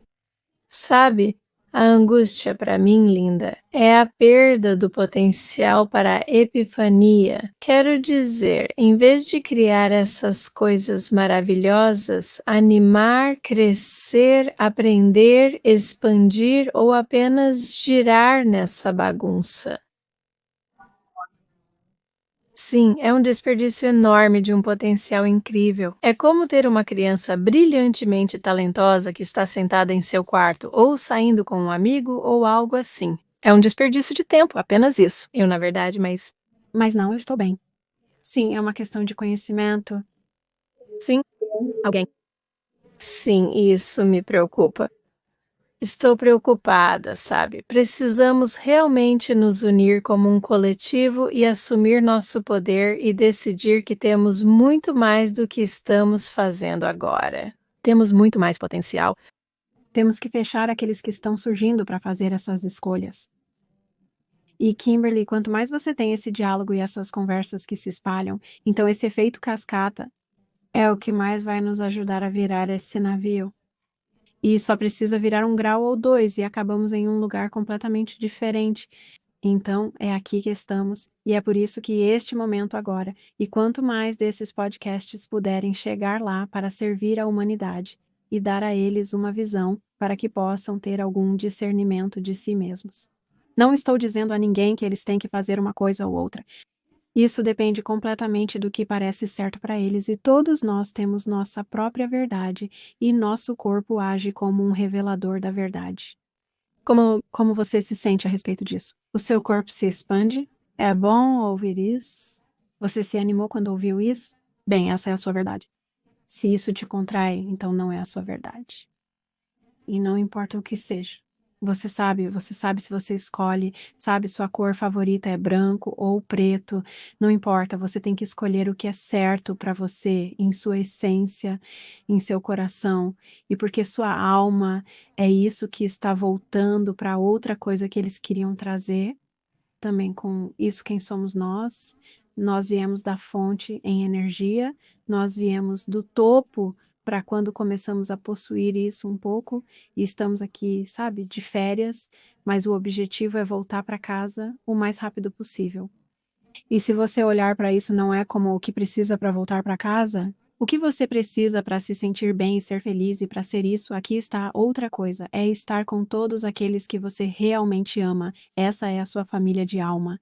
Speaker 1: Sabe, a angústia para mim, linda, é a perda do potencial para a epifania. Quero dizer, em vez de criar essas coisas maravilhosas, animar, crescer, aprender, expandir ou apenas girar nessa bagunça. Sim, é um desperdício enorme de um potencial incrível. É como ter uma criança brilhantemente talentosa que está sentada em seu quarto, ou saindo com um amigo, ou algo assim. É um desperdício de tempo, apenas isso. Eu, na verdade, mas
Speaker 2: não, eu estou bem. Sim, é uma questão de conhecimento.
Speaker 1: sim, alguém. Sim, isso me preocupa. Estou preocupada, sabe? Precisamos realmente nos unir como um coletivo e assumir nosso poder e decidir que temos muito mais do que estamos fazendo agora. Temos muito mais potencial.
Speaker 2: Temos que fechar aqueles que estão surgindo para fazer essas escolhas. E Kimberly, quanto mais você tem esse diálogo e essas conversas que se espalham, então esse efeito cascata é o que mais vai nos ajudar a virar esse navio. E só precisa virar 1 grau ou 2 e acabamos em um lugar completamente diferente. Então, é aqui que estamos, e é por isso que este momento agora, e quanto mais desses podcasts puderem chegar lá para servir a humanidade e dar a eles uma visão para que possam ter algum discernimento de si mesmos. Não estou dizendo a ninguém que eles têm que fazer uma coisa ou outra. Isso depende completamente do que parece certo para eles, e todos nós temos nossa própria verdade, e nosso corpo age como um revelador da verdade. Como você se sente a respeito disso? O seu corpo se expande? É bom ouvir isso? Você se animou quando ouviu isso? Bem, essa é a sua verdade. Se isso te contrai, então não é a sua verdade. E não importa o que seja. Você sabe se você escolhe, sabe, sua cor favorita é branco ou preto, não importa, você tem que escolher o que é certo para você, em sua essência, em seu coração, e porque sua alma é isso que está voltando para outra coisa que eles queriam trazer, também com isso quem somos nós viemos da fonte em energia, nós viemos do topo para quando começamos a possuir isso um pouco e estamos aqui, sabe, de férias, mas o objetivo é voltar para casa o mais rápido possível. E se você olhar para isso não é como o que precisa para voltar para casa, o que você precisa para se sentir bem e ser feliz e para ser isso, aqui está outra coisa, é estar com todos aqueles que você realmente ama. Essa é a sua família de alma.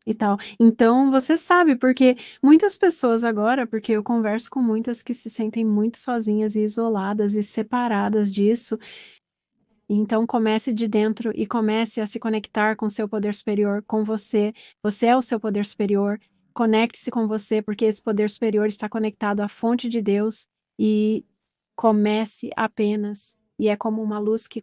Speaker 2: E tal. Então, você sabe, porque muitas pessoas agora, porque eu converso com muitas que se sentem muito sozinhas e isoladas e separadas disso. Então, comece de dentro e comece a se conectar com o seu poder superior, com você. Você é o seu poder superior. Conecte-se com você, porque esse poder superior está conectado à fonte de Deus e comece apenas, e é como uma luz que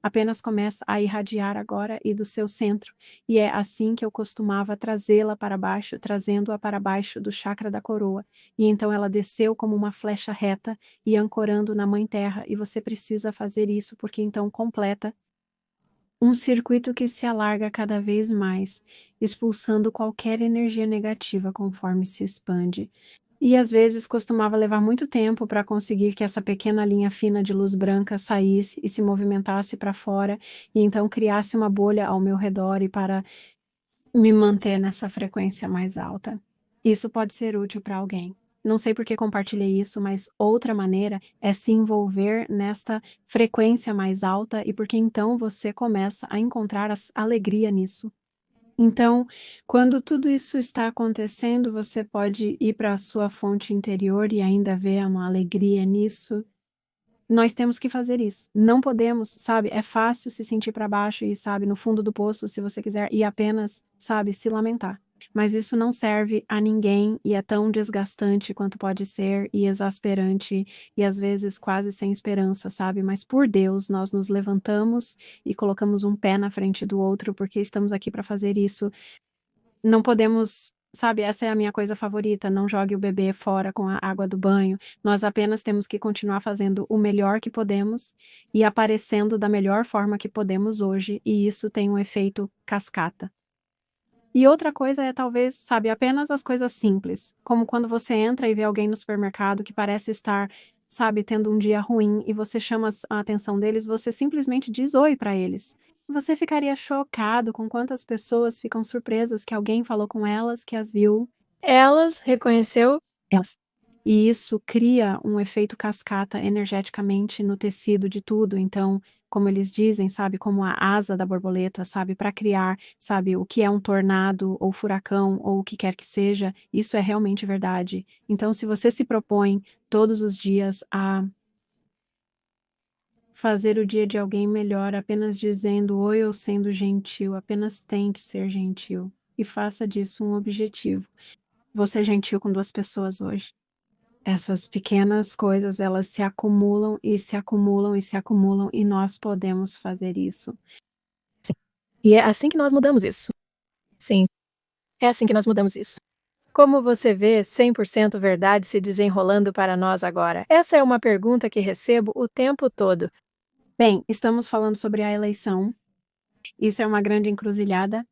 Speaker 2: apenas começa a irradiar agora e do seu centro. E é assim que eu costumava trazê-la para baixo, trazendo-a para baixo do chakra da coroa. E então ela desceu como uma flecha reta e ancorando na Mãe Terra. E você precisa fazer isso, porque então completa um circuito que se alarga cada vez mais, expulsando qualquer energia negativa conforme se expande. E às vezes costumava levar muito tempo para conseguir que essa pequena linha fina de luz branca saísse e se movimentasse para fora, e então criasse uma bolha ao meu redor e para me manter nessa frequência mais alta. Isso pode ser útil para alguém. Não sei por que compartilhei isso, mas outra maneira é se envolver nesta frequência mais alta e porque então você começa a encontrar alegria nisso. Então, quando tudo isso está acontecendo, você pode ir para a sua fonte interior e ainda ver uma alegria nisso. Nós temos que fazer isso. Não podemos, sabe? É fácil se sentir para baixo e, sabe, no fundo do poço, se você quiser, e apenas, sabe, se lamentar. Mas isso não serve a ninguém e é tão desgastante quanto pode ser e exasperante e às vezes quase sem esperança, sabe? Mas por Deus, nós nos levantamos e colocamos um pé na frente do outro porque estamos aqui para fazer isso. Não podemos, sabe, essa é a minha coisa favorita, não jogue o bebê fora com a água do banho. Nós apenas temos que continuar fazendo o melhor que podemos e aparecendo da melhor forma que podemos hoje, e isso tem um efeito cascata. E outra coisa é talvez, sabe, apenas as coisas simples, como quando você entra e vê alguém no supermercado que parece estar, sabe, tendo um dia ruim e você chama a atenção deles, você simplesmente diz oi para eles. Você ficaria chocado com quantas pessoas ficam surpresas que alguém falou com elas, que as viu.
Speaker 1: Elas reconheceu.
Speaker 2: Elas. E isso cria um efeito cascata energeticamente no tecido de tudo. Então, como eles dizem, sabe, como a asa da borboleta, sabe, para criar, sabe, o que é um tornado ou furacão ou o que quer que seja, isso é realmente verdade. Então, se você se propõe todos os dias a fazer o dia de alguém melhor, apenas dizendo oi ou sendo gentil, apenas tente ser gentil e faça disso um objetivo. Vou ser gentil com 2 pessoas hoje. Essas pequenas coisas, elas se acumulam e se acumulam e se acumulam e nós podemos fazer isso.
Speaker 1: Sim. E é assim que nós mudamos isso. Sim. É assim que nós mudamos isso. Como você vê 100% verdade se desenrolando para nós agora? Essa é uma pergunta que recebo o tempo todo.
Speaker 2: Bem, estamos falando sobre a eleição. Isso é uma grande encruzilhada.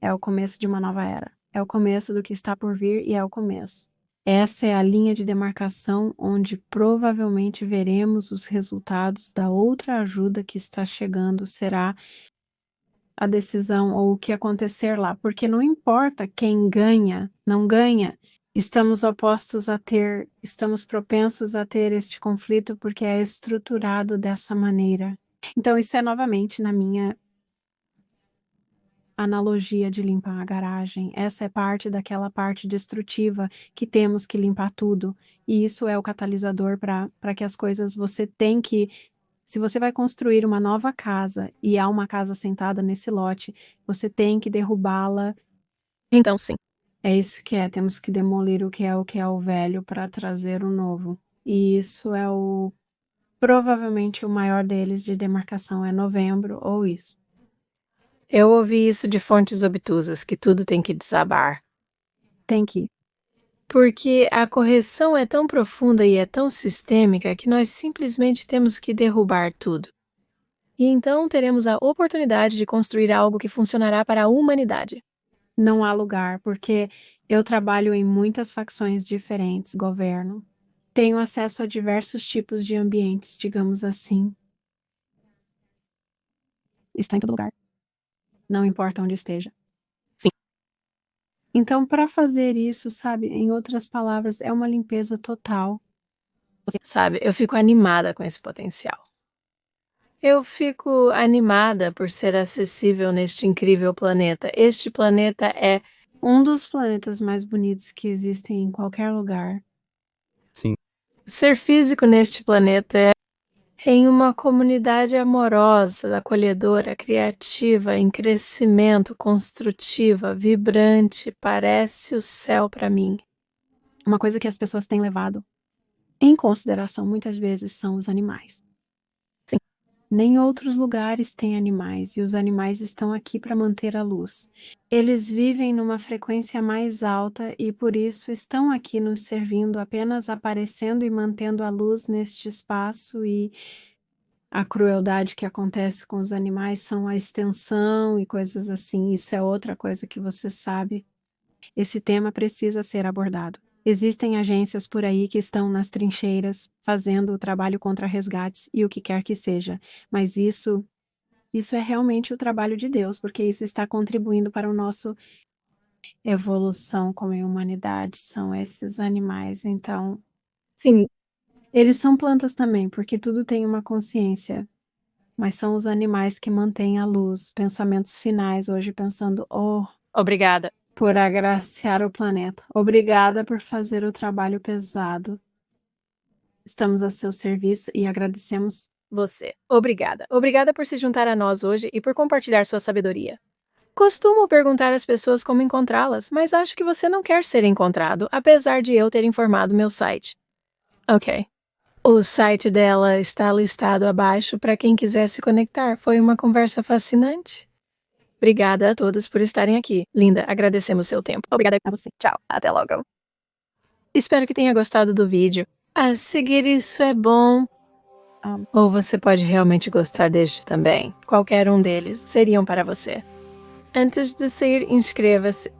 Speaker 2: É o começo de uma nova era. É o começo do que está por vir e é o começo. Essa é a linha de demarcação onde provavelmente veremos os resultados da outra ajuda que está chegando, será a decisão ou o que acontecer lá, porque não importa quem ganha, não ganha, estamos propensos a ter este conflito porque é estruturado dessa maneira. Então isso é novamente na minha analogia de limpar a garagem. Essa é parte daquela parte destrutiva que temos que limpar tudo. E isso é o catalisador para que as coisas você tem que. Se você vai construir uma nova casa e há uma casa sentada nesse lote, você tem que derrubá-la.
Speaker 1: Então, sim.
Speaker 2: É isso que é. Temos que demolir o que é o velho para trazer o novo. E isso é provavelmente o maior deles de demarcação é novembro ou isso.
Speaker 1: Eu ouvi isso de fontes obtusas, que tudo tem que desabar.
Speaker 2: Tem que.
Speaker 1: Porque a correção é tão profunda e é tão sistêmica que nós simplesmente temos que derrubar tudo. E então teremos a oportunidade de construir algo que funcionará para a humanidade.
Speaker 2: Não há lugar, porque eu trabalho em muitas facções diferentes, governo. tenho acesso a diversos tipos de ambientes, digamos assim. Está em todo lugar. Não importa onde esteja.
Speaker 1: Sim.
Speaker 2: Então, para fazer isso, sabe, em outras palavras, é uma limpeza total.
Speaker 1: Sabe, eu fico animada com esse potencial. Eu fico animada por ser acessível neste incrível planeta. Este planeta é
Speaker 2: Um dos planetas mais bonitos que existem em qualquer lugar.
Speaker 3: Sim.
Speaker 1: ser físico neste planeta é em uma comunidade amorosa, acolhedora, criativa, em crescimento, construtiva, vibrante, parece o céu para mim.
Speaker 2: Uma coisa que as pessoas têm levado em consideração muitas vezes são os animais.
Speaker 1: Sim.
Speaker 2: Nem outros lugares têm animais e os animais estão aqui para manter a luz. Eles vivem numa frequência mais alta e por isso estão aqui nos servindo, apenas aparecendo e mantendo a luz neste espaço. E a crueldade que acontece com os animais são a extensão e coisas assim. Isso é outra coisa que você sabe. Esse tema precisa ser abordado. Existem agências por aí que estão nas trincheiras, fazendo o trabalho contra resgates e o que quer que seja, mas isso é realmente o trabalho de Deus, porque isso está contribuindo para o nosso evolução como humanidade, são esses animais. Então,
Speaker 1: Sim,
Speaker 2: eles são plantas também, porque tudo tem uma consciência, mas são os animais que mantêm a luz, pensamentos finais, hoje pensando,
Speaker 1: obrigada.
Speaker 2: por agraciar o planeta. Obrigada por fazer o trabalho pesado. Estamos a seu serviço e agradecemos.
Speaker 1: Você. Obrigada. Obrigada por se juntar a nós hoje e por compartilhar sua sabedoria. Costumo perguntar às pessoas como encontrá-las, mas acho que você não quer ser encontrado, apesar de eu ter informado meu site. Ok. O site dela está listado abaixo para quem quiser se conectar. Foi uma conversa fascinante. Obrigada a todos por estarem aqui. Linda, agradecemos seu tempo. Obrigada
Speaker 2: A você.
Speaker 1: Tchau, até logo. Espero que tenha gostado do vídeo. A seguir isso é bom. Ou você pode realmente gostar deste também. Qualquer um deles seriam para você. Antes de sair, inscreva-se.